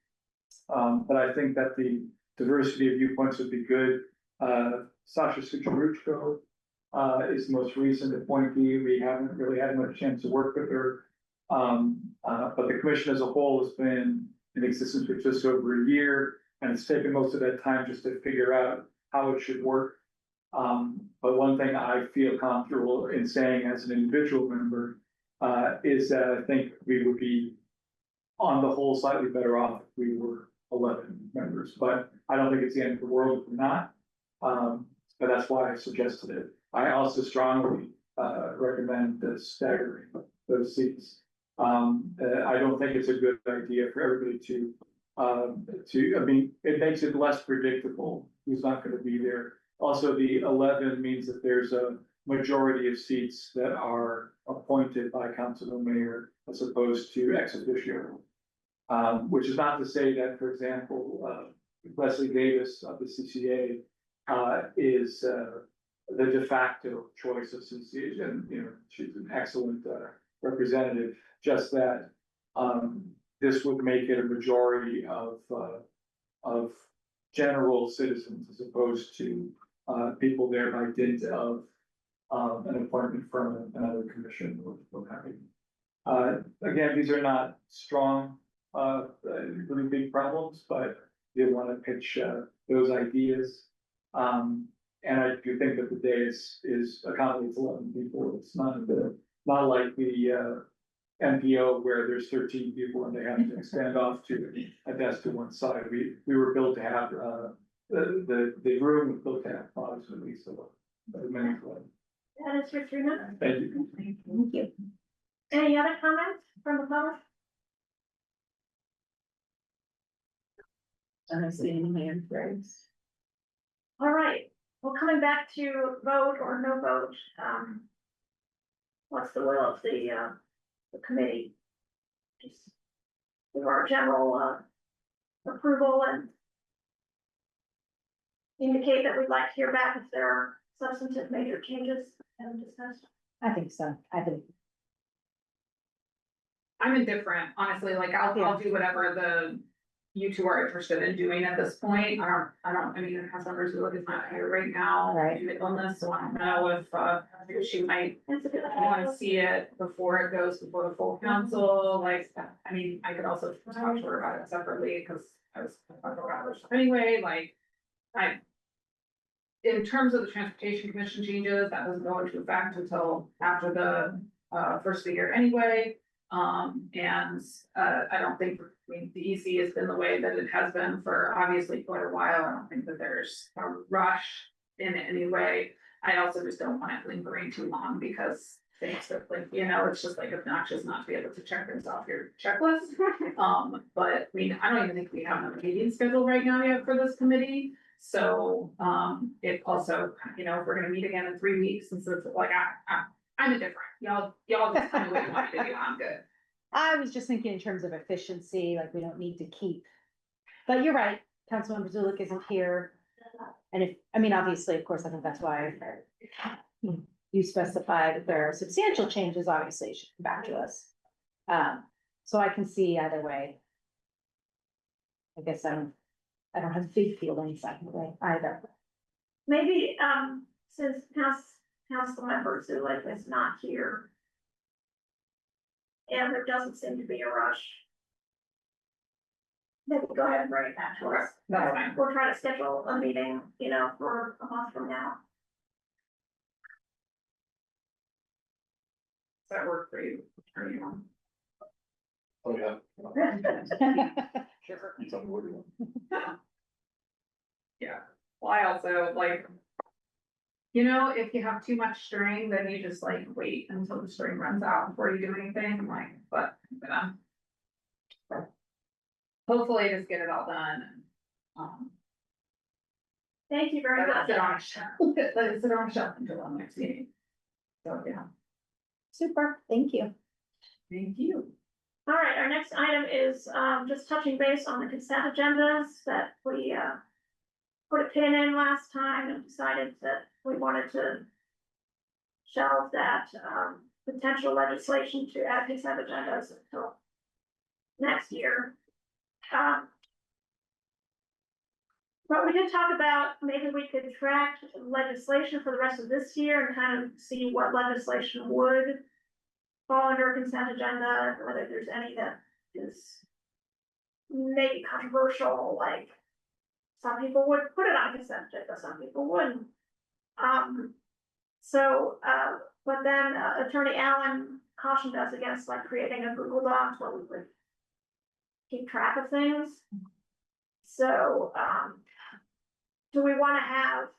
But I think that the diversity of viewpoints would be good. Sasha Sucharuchko is the most recent appointee. We haven't really had much chance to work with her. But the commission as a whole has been in existence for just over a year, and it's taken most of that time just to figure out how it should work. But one thing I feel comfortable in saying as an individual member is that I think we would be on the whole slightly better off if we were 11 members, but I don't think it's the end of the world if we're not. But that's why I suggested it. I also strongly recommend the staggering those seats. I don't think it's a good idea for everybody to, I mean, it makes it less predictable who's not gonna be there. Also, the 11 means that there's a majority of seats that are appointed by council and mayor as opposed to ex officio. Which is not to say that, for example, Leslie Davis of the CCA is the de facto choice of CCA, and you know, she's an excellent representative. Just that this would make it a majority of general citizens as opposed to people there by dint of an appointment from another commission or what have you. Again, these are not strong, really big problems, but they want to pitch those ideas. And I do think that the day is accommodates 11 people. It's not like the MPO where there's 13 people and they have to stand off to a desk to one side. We were built to have the room was built to have approximately so many. That is your 3 minutes. Thank you. Thank you. Any other comments from the public? I don't see any hand raised. All right, well, coming back to vote or no vote, what's the will of the committee? Just give our general approval and indicate that we'd like to hear back if there are substantive major changes and discussed. I think so. I think. I'm indifferent, honestly, like I'll do whatever you 2 are interested in doing at this point. I mean, the council members who look is not here right now. Right. Due to illness, so I don't know if she might That's a good want to see it before it goes before the full council. Like, I mean, I could also talk to her about it separately because I was talking about it anyway. Like, in terms of the transportation commission changes, that doesn't go into effect until after the first of the year anyway. I don't think, I mean, the EC has been the way that it has been for obviously quite a while. I don't think that there's a rush in any way. I also just don't want it lingering too long because things that, like, you know, it's just like obnoxious not to be able to check things off your checklist. But I mean, I don't even think we have another meeting scheduled right now yet for this committee. So, it also, you know, if we're gonna meet again in 3 weeks, and so it's like, I'm indifferent. Y'all just tell me what you want me to do. I'm good. I was just thinking in terms of efficiency, like we don't need to keep. But you're right, Councilmember Zulik isn't here. And if, I mean, obviously, of course, I think that's why, you you specify that there are substantial changes, obviously it should come back to us. So I can see either way. I guess I don't have big feelings either way either. Maybe, since council members who like is not here. And there doesn't seem to be a rush. Maybe go ahead and bring it back to us. That's fine. We'll try to schedule a meeting, for a month from now. Does that work for you? Or you want- Oh, yeah. Sure. You tell me what you want. Yeah, well, I also like. If you have too much string, then you just like wait until the string runs out before you do anything, like, but, hopefully just get it all done. Thank you very Let much. it sit on a shelf, let it sit on a shelf until the next meeting. So, yeah, Super, thank you. thank you. All right, our next item is, just touching base on the consent agendas that we, put a pin in last time and decided that we wanted to shelve that, potential legislation to add consent agendas until next year. But we did talk about maybe we could track legislation for the rest of this year and kind of see what legislation would fall under a consent agenda, whether there's any that is maybe controversial, like some people would put it on consent agenda, some people wouldn't. But then Attorney Allen cautioned us against like creating a Google Docs where we would keep track of things. So, do we wanna have?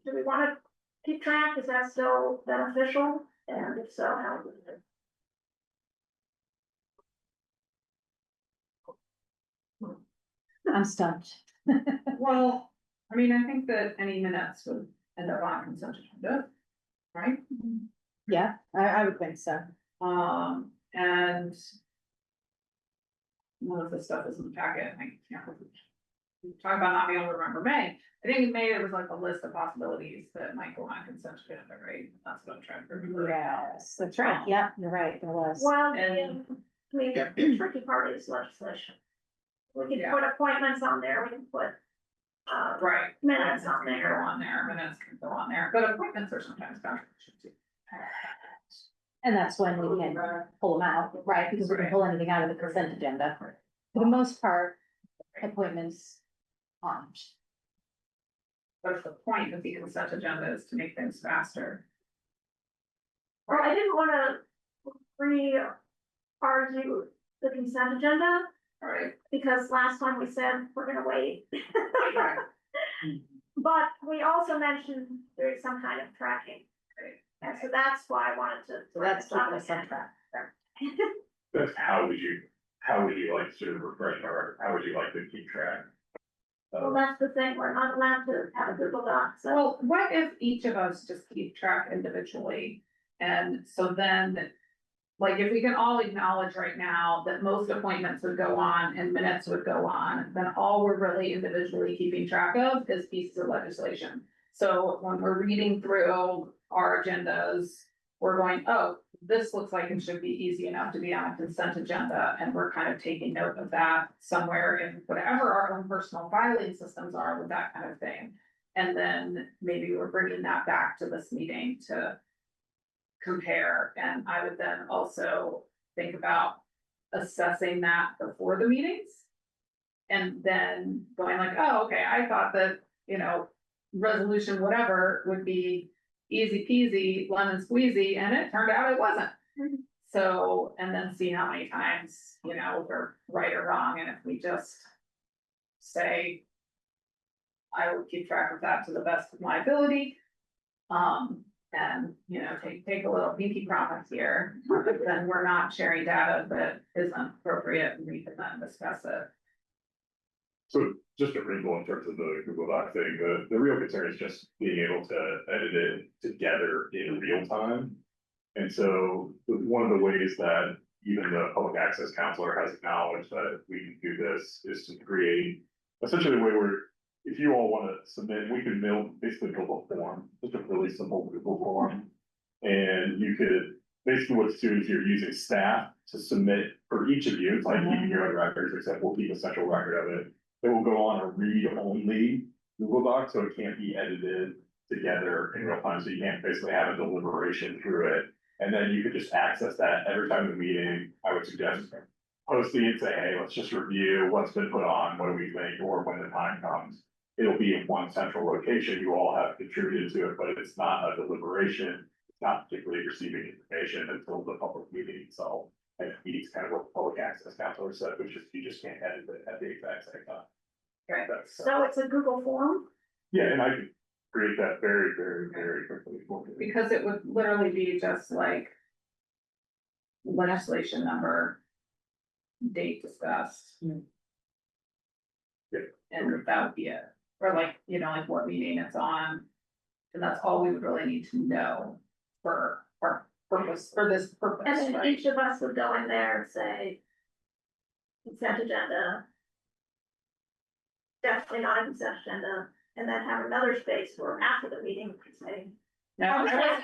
Do we wanna keep track? Is that still beneficial? And if so, how would it? I'm stumped. Well, I mean, I think that any minutes would end up on consent agenda, right? Yeah, I would think so. And. None of this stuff is in the packet, I can't. Talk about not being able to remember May, I think in May there was like a list of possibilities that might go on consent agenda, right? That's what I'm trying to remember. Yes, that's right. Yeah, you're right, there was. Well, And- the tricky part is legislation. We can Yeah. put appointments on there, we can put, Right. minutes on Can go there. on there, minutes can go on there, but appointments are sometimes controversial too. And that's when we can pull them out, right? Because we can pull anything out of the consent agenda. For the most part, appointments aren't. But the point of the consent agenda is to make things faster. Well, I didn't wanna re-argue the consent agenda, Right. because last time we said we're gonna wait. Right. But we also mentioned there's some kind of tracking. Right. And so that's why I wanted to. So that's keeping us on track. That's how would you like to refresh how would you like to keep track? Well, that's the thing, we're not allowed to have a Google Doc, so. Well, what if each of us just keep track individually? And so then, like, if we can all acknowledge right now that most appointments would go on and minutes would go on, then all we're really individually keeping track of is pieces of legislation. So when we're reading through our agendas, we're going, oh, this looks like it should be easy enough to be on a consent agenda, and we're kind of taking note of that somewhere in whatever our own personal filing systems are with that kind of thing. And then maybe we're bringing that back to this meeting to compare, and I would then also think about assessing that before the meetings. And then going like, oh, okay, I thought that, resolution whatever would be easy peasy, lemon squeezy, and it turned out it wasn't. Mhm. So, and then see how many times, we're right or wrong, and if we just say, I will keep track of that to the best of my ability. And, take a little pinky promise here, then we're not sharing data that isn't appropriate, and we can then discuss it. So just a wrinkle in terms of the Google Doc thing, the real concern is just being able to edit it together in real time. And so one of the ways that even the public access counselor has acknowledged that we can do this is to create essentially a way where if you all wanna submit, we can basically build a form, just a really simple Google form. And you could, basically what's doing is you're using staff to submit for each of you, it's like keeping your own records, except we'll keep a central record of it. It will go on a read-only Google Doc, so it can't be edited together in real time, so you can't basically have a deliberation through it. And then you could just access that every time the meeting, I would suggest posting and say, hey, let's just review what's been put on, what do we think, or when the time comes. It'll be in one central location, you all have contributed to it, but it's not a deliberation, it's not particularly receiving information until the public meeting itself. And it meets kind of what the public access council said, which is you just can't edit it at the exact same time. Right. That's, So it's a Google form? yeah, and I could create that very, very, very quickly for you. Because it would literally be just like legislation number, date discussed. Hmm. Yeah. And that would be it, or like, you know, like what meeting it's on. And that's all we would really need to know for our purpose, for this purpose, And then right? each of us would go in there and say. Consent agenda. Definitely not a consent agenda, and then have another space where after the meeting, we could say. No, I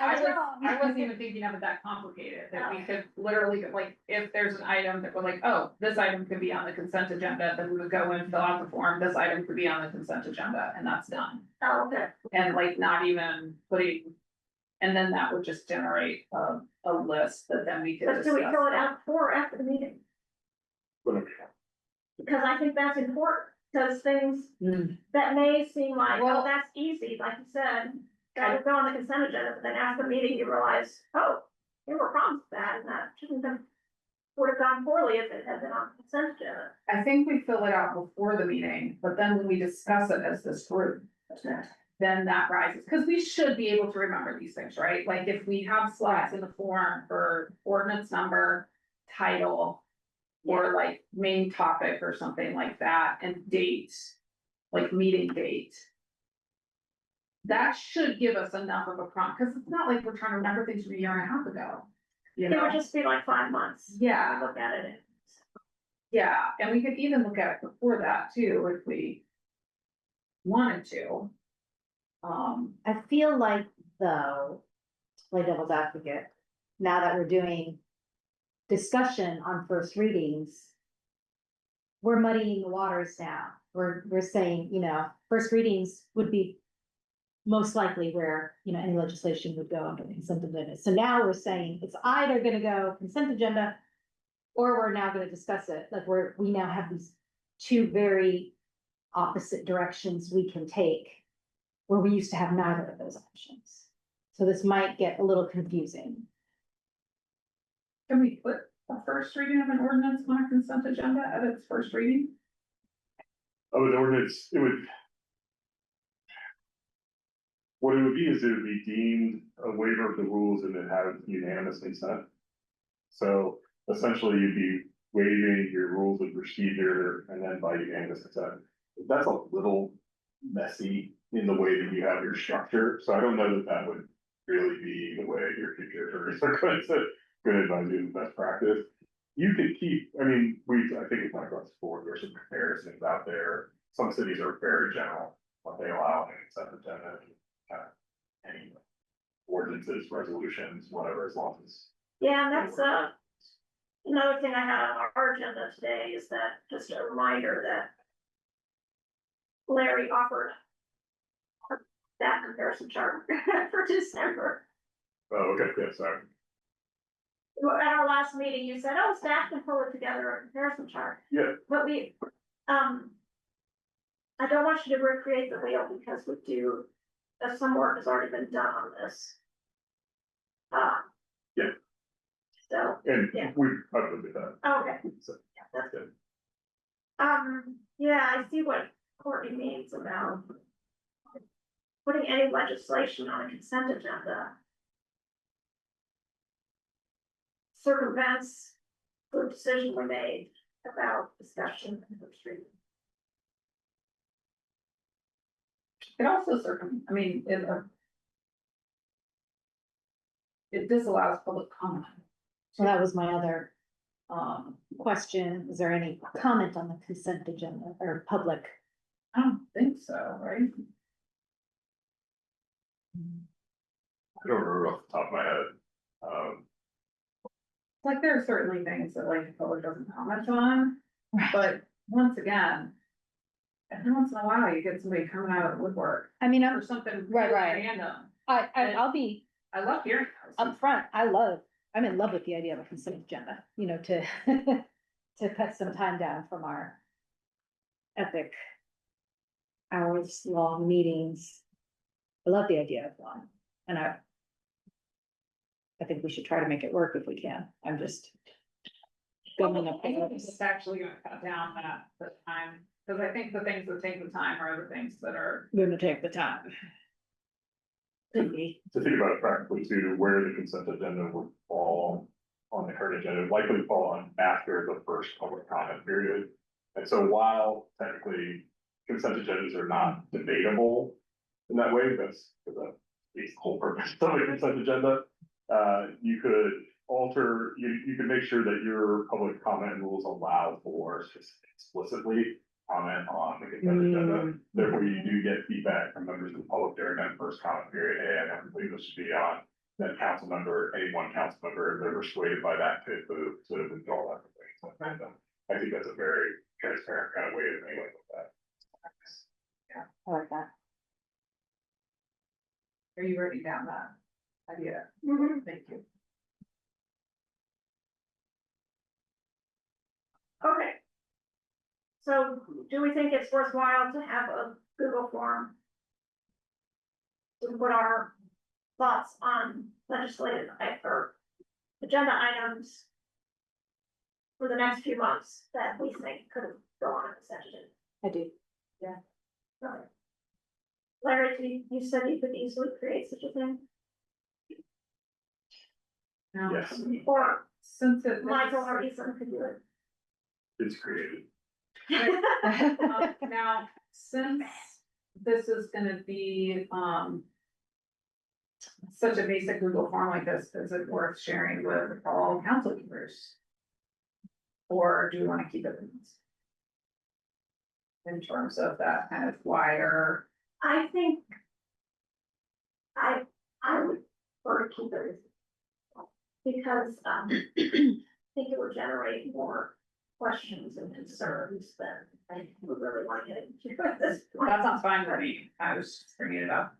I wasn't even thinking of it that complicated, that we could literally, like, if there's an item that we're like, oh, this item could be on the consent agenda, then we would go and fill out the form, this item could be on the consent agenda, and that's done. Oh, okay, And like not even putting, and then that would just generate a list that then we could but do we discuss. fill it out before or after the meeting? Whatever. Because I think that's important, because things Hmm. that may seem like, Well- oh, that's easy, like you said. That would go on the consent agenda, but then after the meeting, you realize, oh, there were problems with that, and that shouldn't have. Would have gone poorly if it had been on the consent agenda. I think we fill it out before the meeting, but then when we discuss it as this group, then that rises, because we should be able to remember these things, right? Like if we have slots in the form for ordinance number, title, or like main topic or something like that, and date, like meeting date. That should give us enough of a prompt, because it's not like we're trying to remember things from a year and a half ago. You It know, would just be like 5 months. Yeah. Look at it. yeah, and we could even look at it before that too, if we wanted to. I feel like though, to play devil's advocate, now that we're doing discussion on first readings, we're muddying the waters now. We're saying, you know, first readings would be most likely where, you know, any legislation would go under the consent agenda. So now we're saying it's either gonna go consent agenda or we're now gonna discuss it. Like we now have these two very opposite directions we can take, where we used to have neither of those options. So this might get a little confusing. Can we put a first reading of an ordinance on a consent agenda at its first reading? Oh, the ordinance, it would. What it would be is it would be deemed a waiver of the rules and then have unanimous consent. So essentially you'd be waiving your rules of procedure and then by unanimous consent. That's a little messy in the way that you have your structure, so I don't know that that would really be the way your future attorneys are going to advise you the best practice. You could keep, I mean, I think it's not across the board, there's some comparisons out there. Some cities are very general, what they allow in consent agenda. Any ordinances, resolutions, whatever, as long as. Yeah, and that's, another thing I had on our agenda today is that, just a reminder that Larry offered that comparison chart for December. Oh, okay, yeah, sorry. Well, at our last meeting, you said, oh, staff can pull it together, a comparison chart, Yeah, but I don't want you to recreate the wheel because some work has already been done on this. Yeah. So, and Yeah. I've looked at that, okay, so yeah, that's that's good. yeah, I see what Courtney means about putting any legislation on a consent agenda. Circumvents the decision we made about discussion in the street. It also it disallows public comment. So that was my other question. Is there any comment on the consent agenda or public I don't think so, right? I don't remember off the top of my head. Like, there are certainly things that like the public doesn't comment on, but once again. Every once in a while, you get somebody coming out of the woodwork I mean, or something Right, really right. random. I'll be I love hearing those. upfront, I'm in love with the idea of a consent agenda, you know, to, to cut some time down from our epic hours-long meetings. I love the idea of one, and I think we should try to make it work if we can. I'm just going up. I think it's actually gonna cut down the time, because I think the things that take the time are the things that are. Gonna take the time. Could be. To think about it practically too, where the consent agenda would fall on the current agenda, it would likely fall on after the first public comment period. And so while technically consent agendas are not debatable in that way, that's the whole purpose of a consent agenda. You could alter, you could make sure that your public comment rules allow for explicitly comment on the consent agenda. Therefore, you do get feedback from members of the public during that first comment period. Hey, I don't believe this should be on. Then council member, any one council member, if they're persuaded by that to withdraw that. So, I think that's a very transparent kind of way of dealing with that. I like that. Are you writing down that idea? Mhm. Thank you. Okay. So do we think it's worthwhile to have a Google form? To put our thoughts on legislative or agenda items. For the next few months that we think could go on in the session. I do. Okay. Larry, you said you could easily create such a thing, Now, Yes. or since it. Michael or Ethan could do it. It's created. Now, since this is gonna be, such a basic Google form like this, is it worth sharing with all council members? Or do you wanna keep it in terms of that kind of wider? I think. I would prefer to keep it. Because, I think it would generate more questions and concerns than I would really want to get into at this point. That sounds fine with me, I was just bringing it up.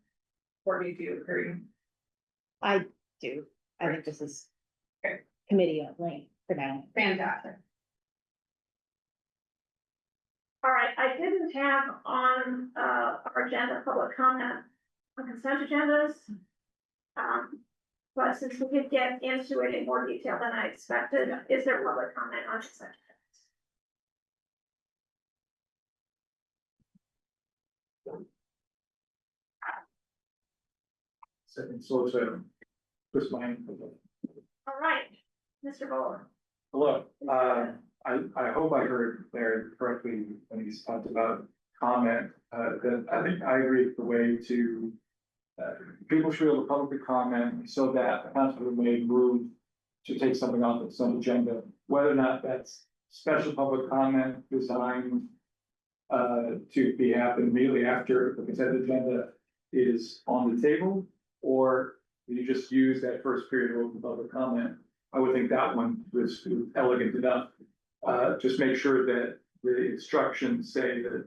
Or do you agree? I do. I think this is Okay. committee only for now. Fantastic. All right, I didn't have on, our agenda public comment on consent agendas. But since we could get into it in more detail than I expected, is there public comment on consent Second, so Chris Lane. All right, Mr. Bowler. Hello, I hope I heard Larry correctly when he's talked about comment, that I think I agree with the way to. People should be able to publicly comment so that the council may move to take something off its own agenda, whether or not that's special public comment designed. To be happened immediately after the consent agenda is on the table, or you just use that first period of open public comment. I would think that one was elegant enough. Just make sure that the instructions say that,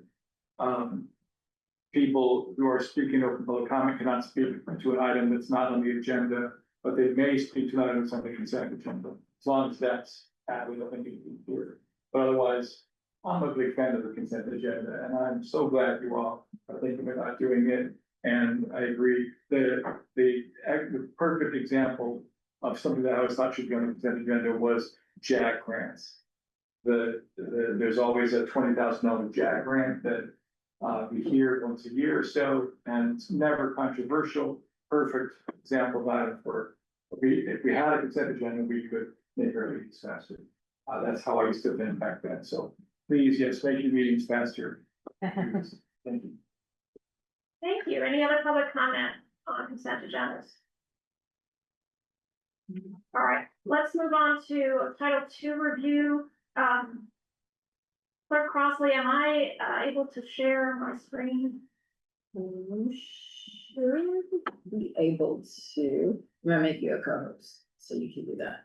people who are speaking open public comment cannot speak to an item that's not on the agenda, but they may speak to an item that's on the consent agenda. As long as that's added, I think it can be clear. But otherwise, I'm a big fan of the consent agenda, and I'm so glad you all are thinking about doing it. And I agree that the perfect example of something that I always thought should be on the consent agenda was JAG grants. There's always a $20,000 JAG grant that we hear once a year or so, and it's never controversial. Perfect example of that for, if we had a consent agenda, we could make our meetings faster. That's how I used to think back then, so please, yes, make your meetings faster. Thank you. Thank you. Any other public comment on consent agendas? All right, let's move on to Title II review. Clerk Crossley, am I, able to share my screen? Sure, be able to, I'm gonna make you a co-host, so you can do that.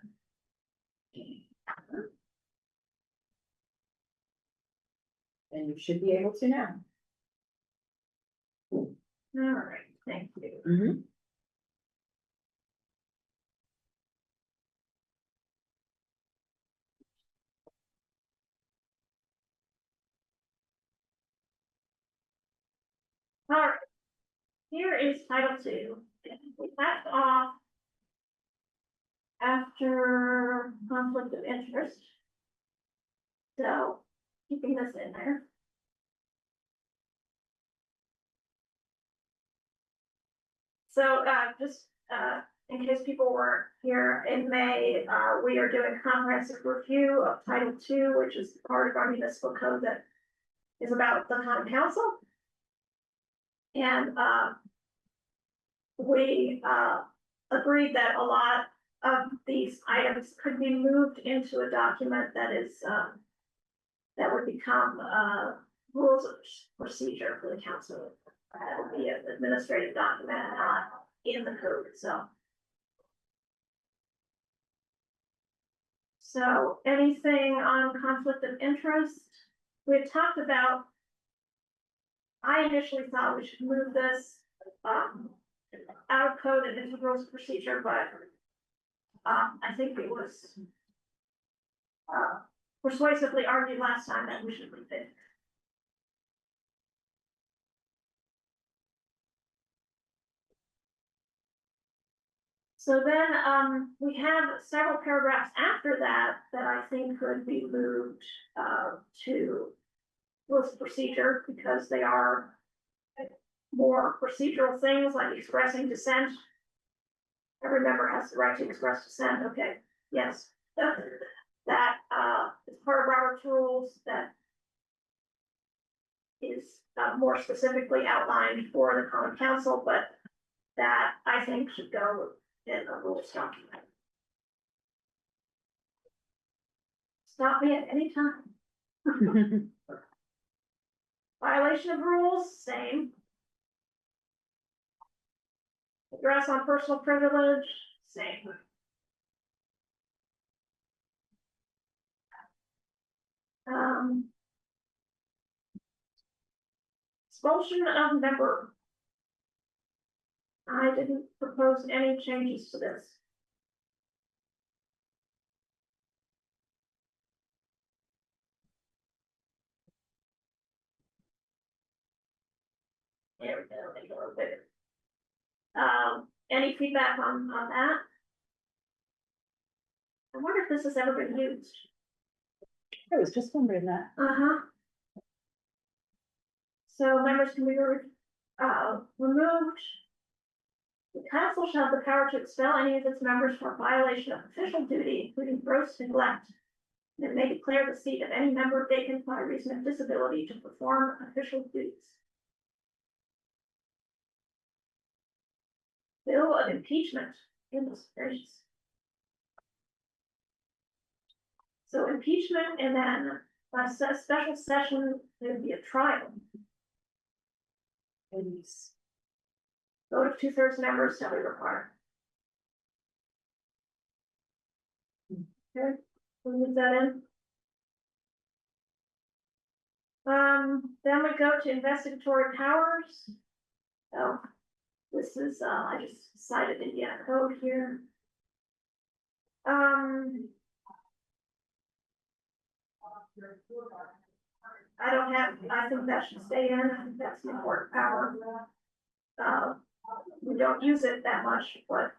And you should be able to now. All right, thank you. Mhm. All right, here is Title II. We left off after conflict of interest. So, keeping this in there. So, just, in case people weren't here, in May, we are doing a comprehensive review of Title II, which is part of our municipal code that is about the common council. And, we, agreed that a lot of these items could be moved into a document that is, that would become, rules of procedure for the council. That would be an administrative document, not in the code itself. So anything on conflict of interest? We had talked about, I initially thought we should move this, out of code and into rules of procedure, but, I think it was, persuasively argued last time that we should leave it. So then, we have several paragraphs after that that I think could be moved, to rules of procedure, because they are more procedural things like expressing dissent. Every member has the right to express dissent, okay, yes. That, is part of Robert's rules that is, more specifically outlined for the common council, but that I think should go in a rules document. Stop me at any time. Violation of rules, same. Address on personal privilege, same. Expulsion of member. I didn't propose any changes to this. There we go, make it a little bigger. Any feedback on that? I wonder if this has ever been used. I was just wondering that. Uh-huh. So members can be removed. The council shall have the power to expel any of its members for violation of official duty, including gross neglect. And it may declare the seat of any member vacant by reason of disability to perform official duties. Bill of impeachment in this gracious. So impeachment and then a special session, there'd be a trial. Ladies. Vote of 2/3 members shall be required. Okay, we'll move that in. Then we go to investigatory powers. So, this is, I just cited Indiana code here. I think that should stay in, I think that's an important power. We don't use it that much, but.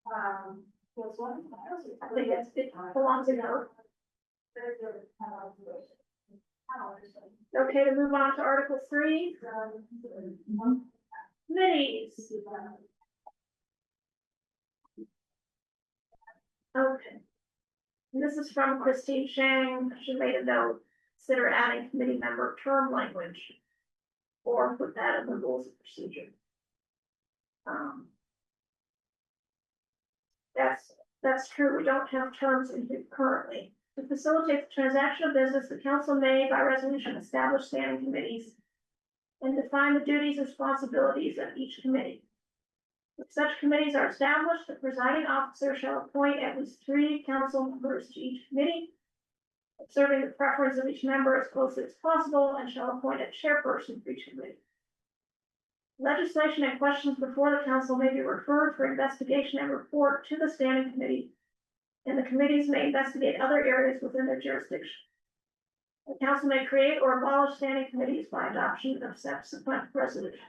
I think it belongs in code. Okay, to move on to Article 3. Committees. Okay. And this is from Christine Shang. She made a note, consider adding committee member term language. Or put that in the rules of procedure. That's true. We don't have terms in here currently. To facilitate the transaction of business, the council may by resolution establish standing committees and define the duties and responsibilities of each committee. If such committees are established, the presiding officer shall appoint at least 3 council members to each committee, observing the preference of each member as closely as possible, and shall appoint a chairperson for each committee. Legislation and questions before the council may be referred for investigation and report to the standing committee, and the committees may investigate other areas within their jurisdiction. The council may create or abolish standing committees by adoption of subsequent resolutions.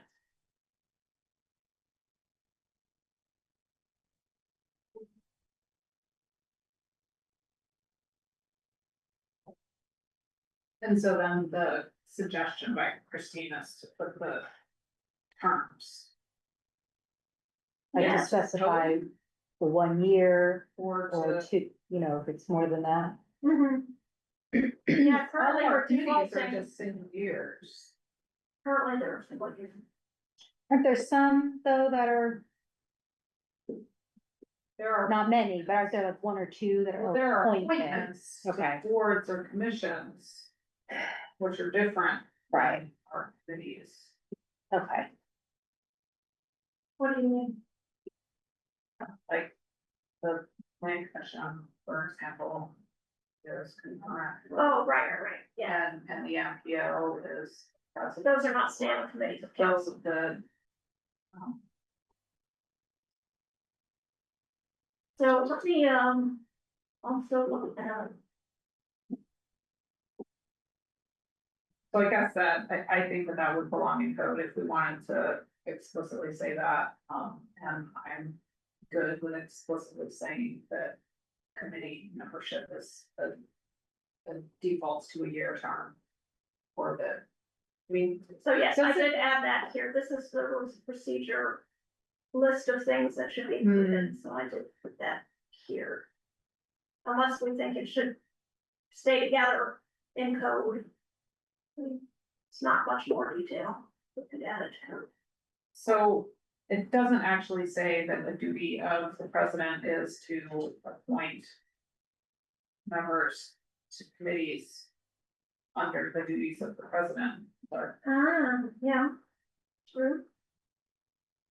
And so then the suggestion by Christine is to put the terms. Like Yeah. to specify the 1 year Or or to. 2, if it's more than that. Yeah, All currently our we're duties are defaulting, just single years. currently there's single year. Aren't there some though that are There are, not many, but aren't there like 1 or 2 that well, are there are appointed? appointments Okay. to boards or commissions, which are different. Right. than our committees. Okay. What do you mean? Like the planning commission, for example, is concurrent. Oh, right, yeah. And the MPO is. Those are not standing committees of council. Those of the. So let me, also look at, So I guess that, I think that that would belong in code if we wanted to explicitly say that, and I'm good with explicitly saying that committee membership is a defaults to a year term. For the, I mean, so yes, I Does it- did add that here. This is the rules of procedure list of things that should be included, so I did put that here. Unless we think it should stay together in code. It's not much more detail. We could add it to. so it doesn't actually say that the duty of the president is to appoint members to committees under the duties of the president, but Yeah. True.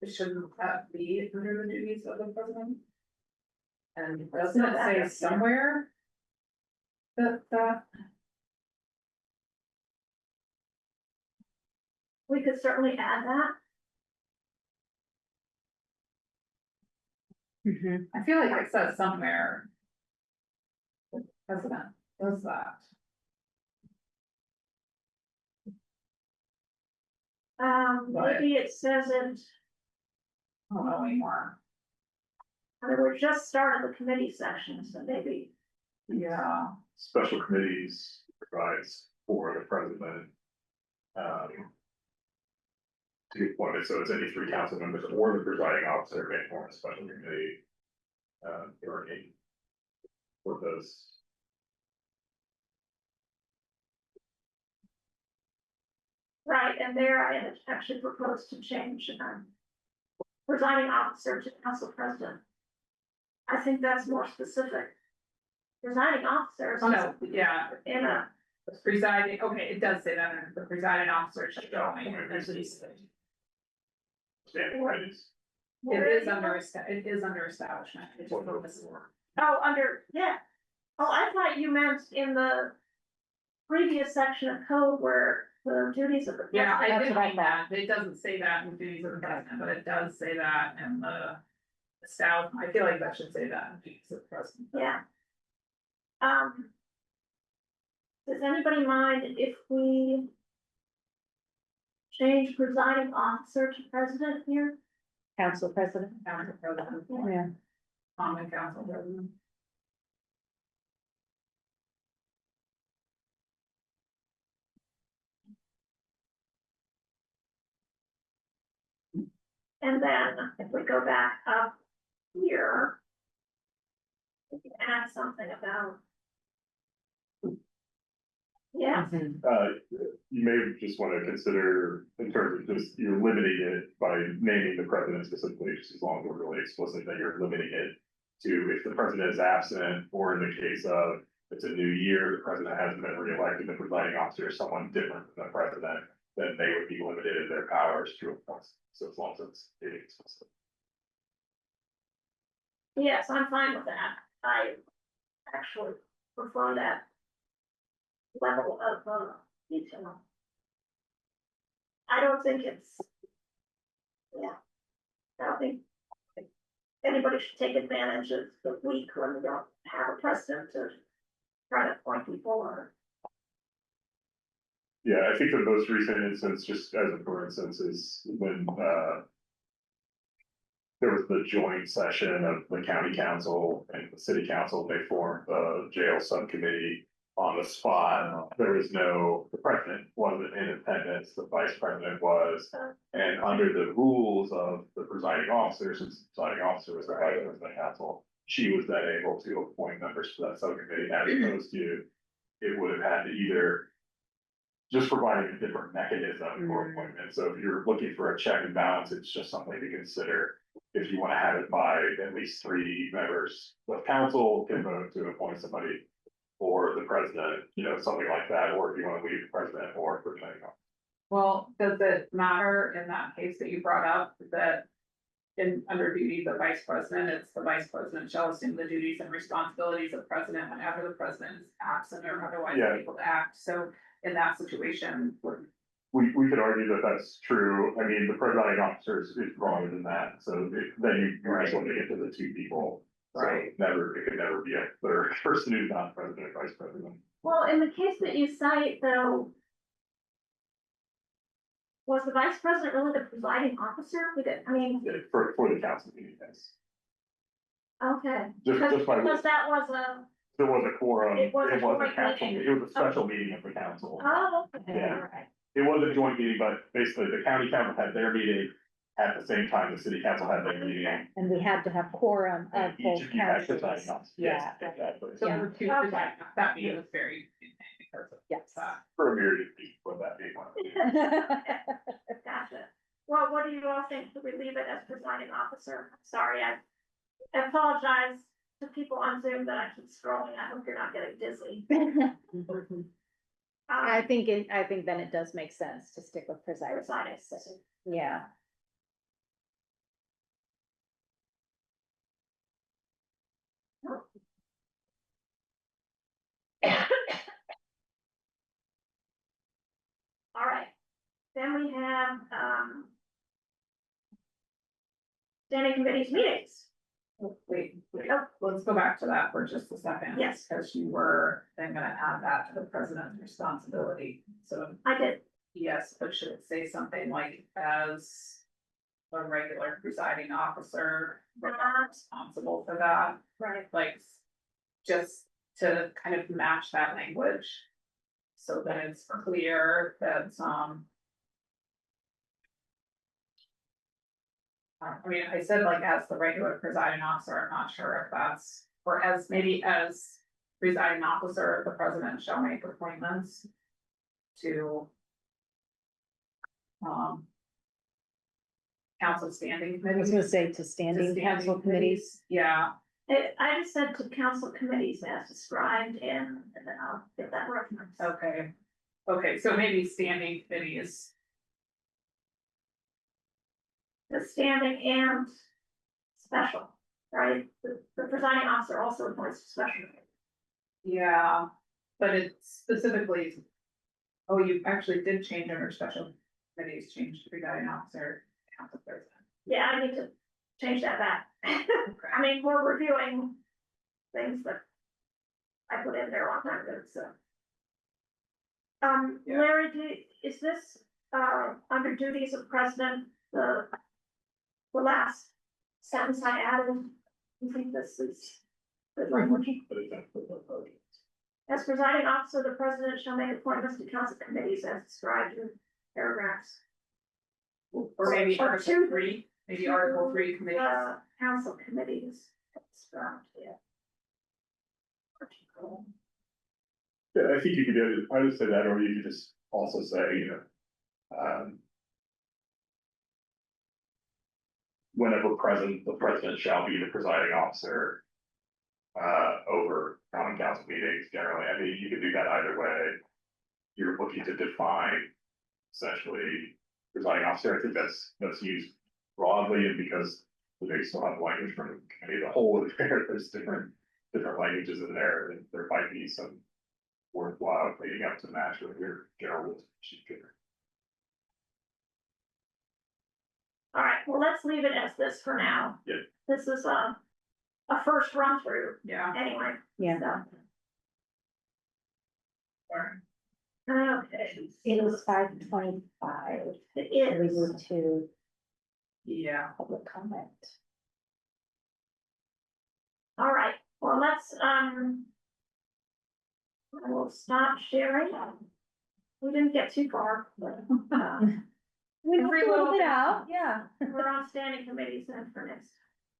shouldn't that be under the duties of the president? And Let's doesn't go it back say up here. somewhere that, We could certainly add that. I feel like it says somewhere the president does that. Right. Maybe it says it, I don't know anymore. I mean, we just started the committee section, so maybe. Yeah, Special committees provides for the president. To be appointed, so it's any 3 council members or the presiding officer may form a special committee. Or any. For those. Right, and there I had actually proposed to change, presiding officer to council president. I think that's more specific. Presiding officers. oh no, yeah, In a, the presiding, okay, it does say that, the presiding officer should go in, Standing committees. it is under, it is under establishment. It's what we're missing. oh, under, yeah. Oh, I thought you meant in the previous section of code where the duties of the. Yeah, I That's did what I mean that, it doesn't say that in duties of the president, but it does say that in the establishment, I feel like that should say that in duties of the president. Yeah. Does anybody mind if we change presiding officer to president here? Council president. Council president, Yeah. common council president. And then if we go back up here, we can add something about. Yeah, You may just want to consider in terms of just, you're limiting it by naming the president specifically, just as long as we're really explicit that you're limiting it to if the president is absent, or in the case of it's a new year, the president hasn't been reelected, the presiding officer is someone different than the president, then they would be limited in their powers to appoint. So as long as it's specific. Yes, I'm fine with that. I actually prefer that level of, detail. I don't think it's, yeah, I don't think anybody should take advantage of the week when we don't have a precedent to try to appoint people or. Yeah, I think the most recent instance, just as a for instance, is when, there was the joint session of the county council and the city council, they formed a jail subcommittee on the spot. There was no, the president wasn't in attendance, the vice president was. And under the rules of the presiding officer, since the presiding officer was the vice president of the council, she was then able to appoint members to that subcommittee as opposed to, it would have had to either just providing a different mechanism for appointment. So if you're looking for a check and balance, it's just something to consider. If you want to have it by at least 3 members of council can vote to appoint somebody, or the president, you know, something like that, or if you want to leave the president or presiding officer. Well, does it matter in that case that you brought up that in under duties of vice president, it's the vice president shall assume the duties and responsibilities of president whenever the president is absent or otherwise Yeah. unable to act? So in that situation, We could argue that that's true. I mean, the presiding officer is broader than that. So then you're just limiting it to the 2 people. So Right. it could never be a third person who's not president or vice president. Well, in the case that you cite though, was the vice president really the presiding officer? I mean, Yeah, for the council meeting, yes. okay. Just by, Because that was a, there was a quorum, It it was a was a joint council, meeting. it was a special meeting of the council. oh, okay, Yeah. all right. It was a joint meeting, but basically the county council had their meeting at the same time the city council had their meeting. And we had to have quorum of And both each of you had councils. presiding officer. Yeah. Yes, exactly. so Yeah. the 2 Okay. that meeting was very because of Yes. that. For a myriad of people, but that being one of them. Gotcha. Well, what do you all think? Should we leave it as presiding officer? Sorry, I apologize to people on Zoom that I keep scrolling. I hope you're not getting dizzy. I think then it does make sense to stick with presiding Presiding. officer. Yeah. All right, then we have, standing committees meetings. Wait, Oh. let's go back to that for just a second. Yes. Because you were then gonna add that to the president's responsibility, so I did, yes, but should it say something like as a regular presiding officer, we're not responsible for that, right, like just to kind of match that language. So that it's clear that, I mean, I said like as the regular presiding officer, I'm not sure if that's, or as maybe as presiding officer, the president shall make appointments to council standing I was committees. gonna say to to standing standing council committees. Yeah, I just said to council committees as described in, and then I'll get that reference. okay, so maybe standing committees, The standing and special, right? The presiding officer also appoints special. yeah, but it's specifically. Oh, you actually did change under special committees, change to presiding officer, council president. Yeah, I need to change that back. I mean, we're reviewing things that I put in there a long time ago, so. Yeah. Larry, is this, under duties of president, the last sentence I added? You think this is good language? But it's not for the vote. As presiding officer, the president shall make appointments to council committees as described in paragraphs. Or maybe Or Article two. 3, maybe Article 3 committees. Council committees. Described, yeah. Article. Yeah, I think you could do it, I would say that, or you could just also say, whenever present, the president shall be the presiding officer. over common council meetings generally. I mean, you can do that either way. You're looking to define essentially presiding officer. I think that's used broadly, and because they still have language from the committee, the whole of there, there's different languages in there, and there might be some worthwhile cleaning up to match with your general chief. All right, well, let's leave it as this for now. Yeah. This is a first run through Yeah. anyway. Yeah. So, Or- okay. It was 5:25. It We is. move to Yeah, public comment. All right, well, let's, I will stop sharing. We didn't get too far, but, We moved Every a little little bit bit. out, yeah. we're on standing committees then for next.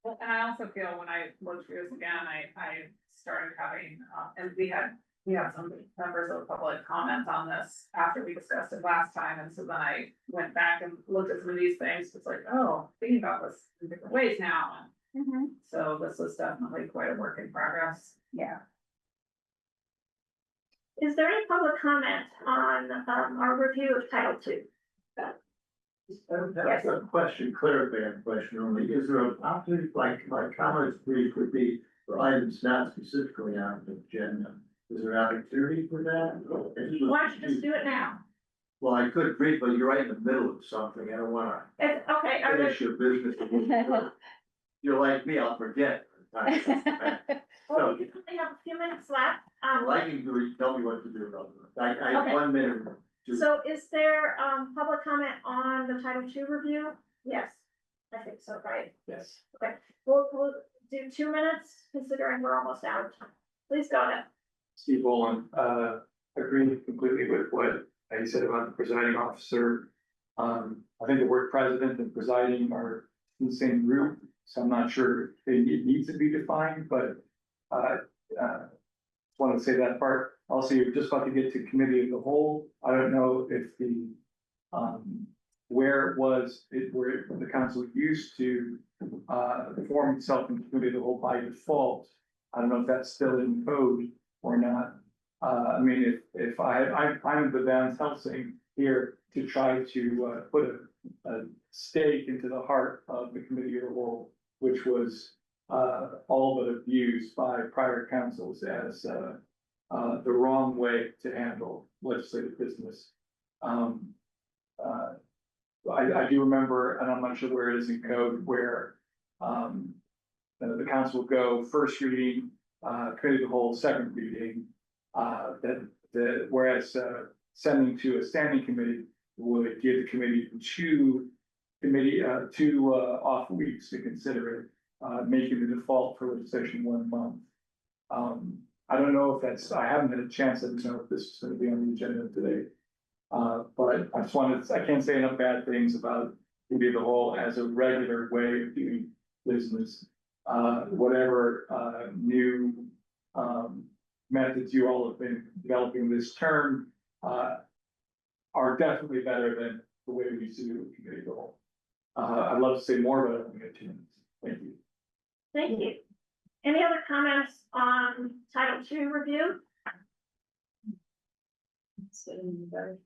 well, and I also feel when I looked through this again, I started having, and we had some members of the public comment on this after we discussed it last time, and so then I went back and looked at some of these things, it's like, oh, thinking about this in different ways now, and so this was definitely quite a work in progress. Yeah. Is there any public comment on, our review of Title II? That's a question, clarifying question only, is there an opportunity, like comments brief would be for items not specifically on the agenda? Is there an opportunity for that? Why don't you just do it now? Well, I could brief, but you're right in the middle of something, I don't wanna It's, okay, are there, finish your business. You're like me, I'll forget. well, we only have a few minutes left, Liking to tell me what to do. I have Okay. 1 minute. to- so is there, public comment on the Title II review? Yes, I think so, right? Yes. We'll do 2 minutes, considering we're almost out of time. Please go ahead. Steve Boland, agree completely with what you said about the presiding officer. I think the word president and presiding are in the same group, so I'm not sure it needs to be defined, but just want to say that part. Also, you're just about to get to committee of the whole. I don't know if the where the council used to form itself in committee of the whole by default. I don't know if that's still in code or not. I mean, if I'm the Van Helsing here to try to put a stake into the heart of the committee of the whole, which was all but abused by prior councils as the wrong way to handle legislative business. I do remember, and I'm not sure where it is in code, where the council will go first reading, committee of the whole, second reading. Whereas sending to a standing committee would give the committee two off weeks to consider it, making the default for legislation 1 month. I don't know if that's, I haven't had a chance to know if this is gonna be on the agenda today. But I just wanted, I can't say enough bad things about committee of the whole as a regular way of doing business. Whatever new methods you all have been developing this term are definitely better than the way we used to do the committee of the whole. I'd love to say more, but I only got 2 minutes. Thank you. Thank you. Any other comments on Title II review?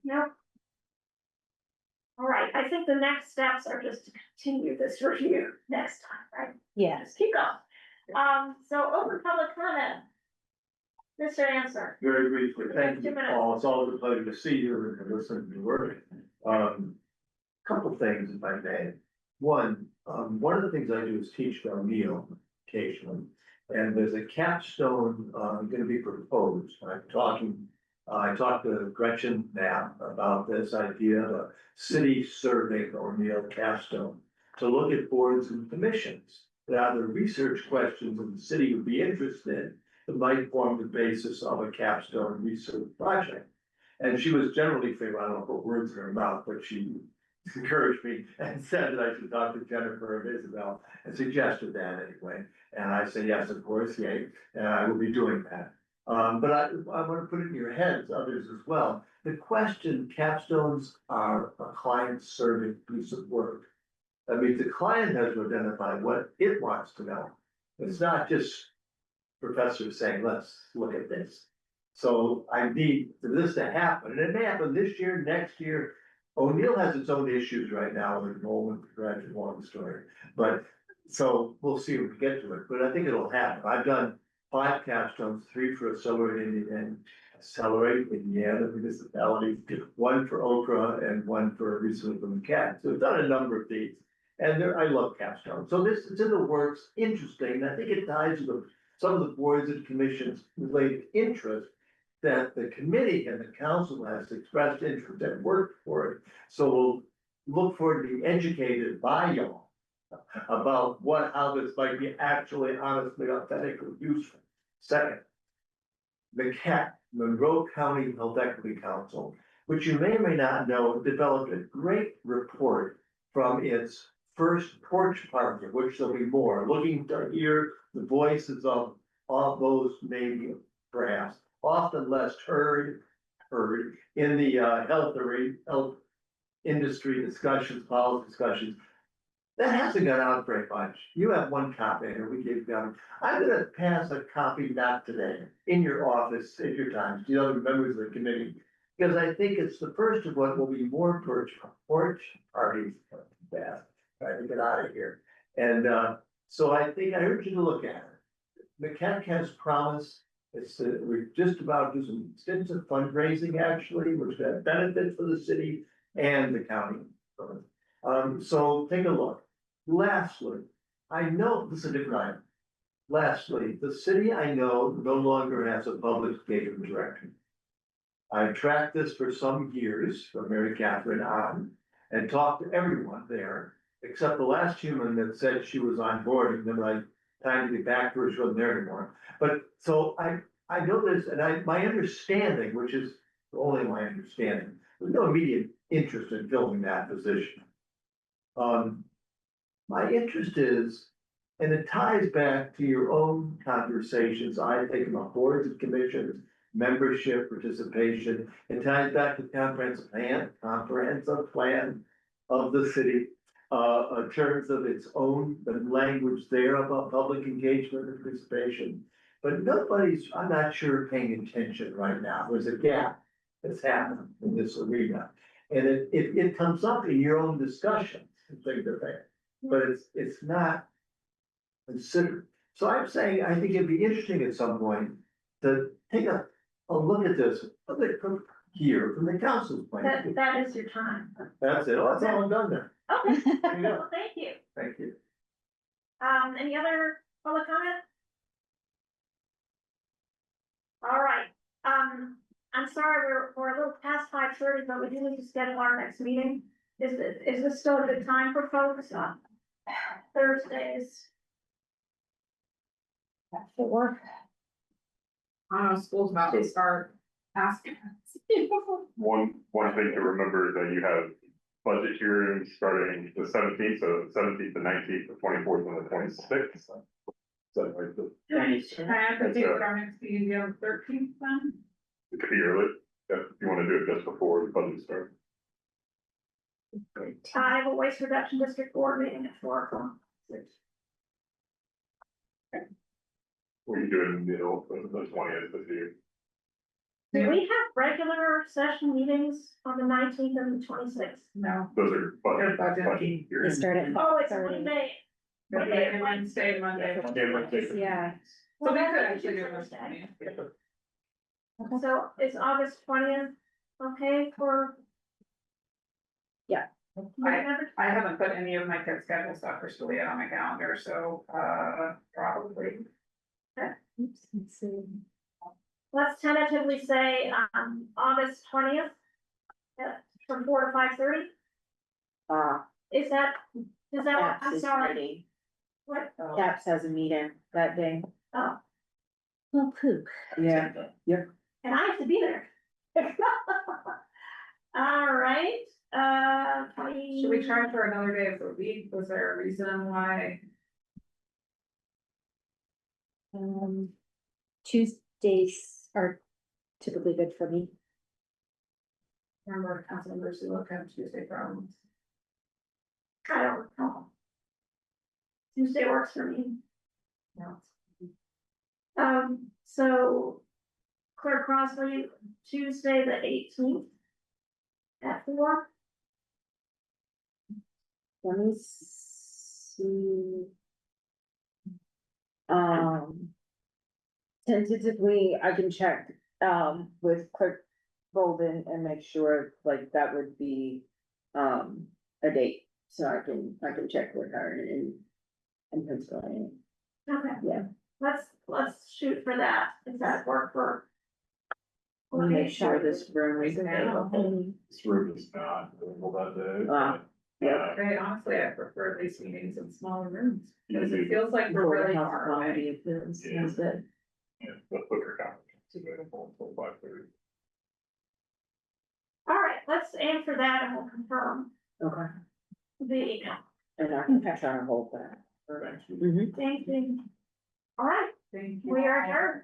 No. All right, I think the next steps are just to continue this review next time, right? Yes. Just keep going. So open public comment. Mr. Answer. Very briefly, thank 2 you, minutes. Paul. It's always a pleasure to see you and listen to your work. Couple things, if I may. One of the things I do is teach O'Neill occasionally. And there's a capstone gonna be proposed. I talked to Gretchen Knapp about this idea of a city serving O'Neill capstone to look at boards and commissions. That are the research questions that the city would be interested in that might form the basis of a capstone research project. And she was generally favoring, I don't know, put words in her mouth, but she encouraged me and said that I should talk to Jennifer and Isabel and suggested that anyway. And I said, yes, of course, yay, and I will be doing that. But I want to put it in your heads, others as well. The question, capstones are a client serving piece of work. That means the client has to identify what it wants to know. It's not just professors saying, let's look at this. So I need for this to happen, and it may happen this year, next year. O'Neill has its own issues right now with enrollment, graduate, long story, but, so we'll see when we get to it, but I think it'll happen. I've done 5 capstones, 3 for Accelerate Indiana municipalities, 1 for Okra and 1 for recently from CAT. So I've done a number of these, and I love capstones. So this is in the works, interesting. I think it ties to some of the boards and commissions related interest that the committee and the council has expressed interest and worked for it. So we'll look forward to being educated by y'all about how this might be actually honestly, authentically useful. Second, the CAT, Monroe County Health Equity Council, which you may or may not know, developed a great report from its first porch party, which there'll be more, looking to hear the voices of all those maybe perhaps often less heard in the health industry discussions, policy discussions. That hasn't got out very much. You have 1 copy here, we gave you. I'm gonna pass a copy not today, in your office, at your times, to the other members of the committee. Because I think it's the first of what will be more porch parties, fast, trying to get out of here. And, so I think I urge you to look at it. The CAC has promised, we're just about to do some extensive fundraising actually, which got benefits for the city and the county. So take a look. Lastly, I know this is a different item. Lastly, the city I know no longer has a public skating director. I tracked this for some years from Mary Catherine on and talked to everyone there, except the last human that said she was on board, and then I time to get back to her, she wasn't there anymore. But so I know this, and my understanding, which is only my understanding, there's no immediate interest in filling that position. My interest is, and it ties back to your own conversations, I think about boards and commissions, membership, participation, it ties back to the comprehensive plan of the city. In terms of its own, the language there about public engagement and participation. But I'm not sure, paying attention right now. There's a gap that's happening in this arena. And it comes up in your own discussions and things like that, but it's not considered. So I'm saying, I think it'd be interesting at some point to take a look at this, from here, from the council's point of view. That is your time. That's it, that's all I'm done there. Okay, There you go. well, thank you. Thank you. Any other public comment? All right, I'm sorry, we're a little past 5:30, but we do need to schedule our next meeting. Is this still a good time for folks on Thursdays? That should work. School's about to start asking. One thing to remember is that you have budget hearings starting the 17th, so the 17th, the 19th, the 24th, and the 26th. So like I have to think that our next meeting is on the 13th then. it could be early, if you want to do it just before the budget starts. I have a waste reduction district board meeting at 4 o'clock. We can do it in the middle of the 20th this year. Do we have regular session meetings on the 19th and the 26th? No. Those are They're budget budget. They hearings. start at Oh, it's 5:30. Monday. Monday and Wednesday, Monday. Yeah. So we Well, could that's actually do it Thursday. Wednesday. So is August 20th okay for? Yeah. Whatever. I haven't put any of my kid's schedule stuff for school yet on my calendar, so, probably. Oops, let's see. Let's tentatively say, August 20th. From 4 to 5:30, is that, does that, Caps I'm is sorry, ready. what, Caps has a meeting that day. oh, Well, poop. Yeah. and I have to be there. All right, Should we try for another day of the week? Was there a reason why? Tuesdays are typically good for me. Remember, council members who look at Tuesday problems. I don't know. Tuesday works for me. No. So Clerk Crossley, Tuesday, the 18th. At 4. Let me see. Tentatively, I can check, with Clerk Golden and make sure, like, that would be, a date. So I can check with her and Pennsylvania. Okay. Yeah. Let's shoot for that. Does that work for? Let me make sure this room is available. This room is not available that day. Ah, but, yeah. Hey, honestly, I prefer these meetings in smaller rooms, You because it do. feels like we're Board of really Health far away. Quality Appeals, Yeah. is it? Yeah, the Booker conference is available until 5:30. All right, let's aim for that and we'll confirm Okay, the and I can try to hold that. Thank you. Mhm. thank you. All right, Thank you. we are adjourned.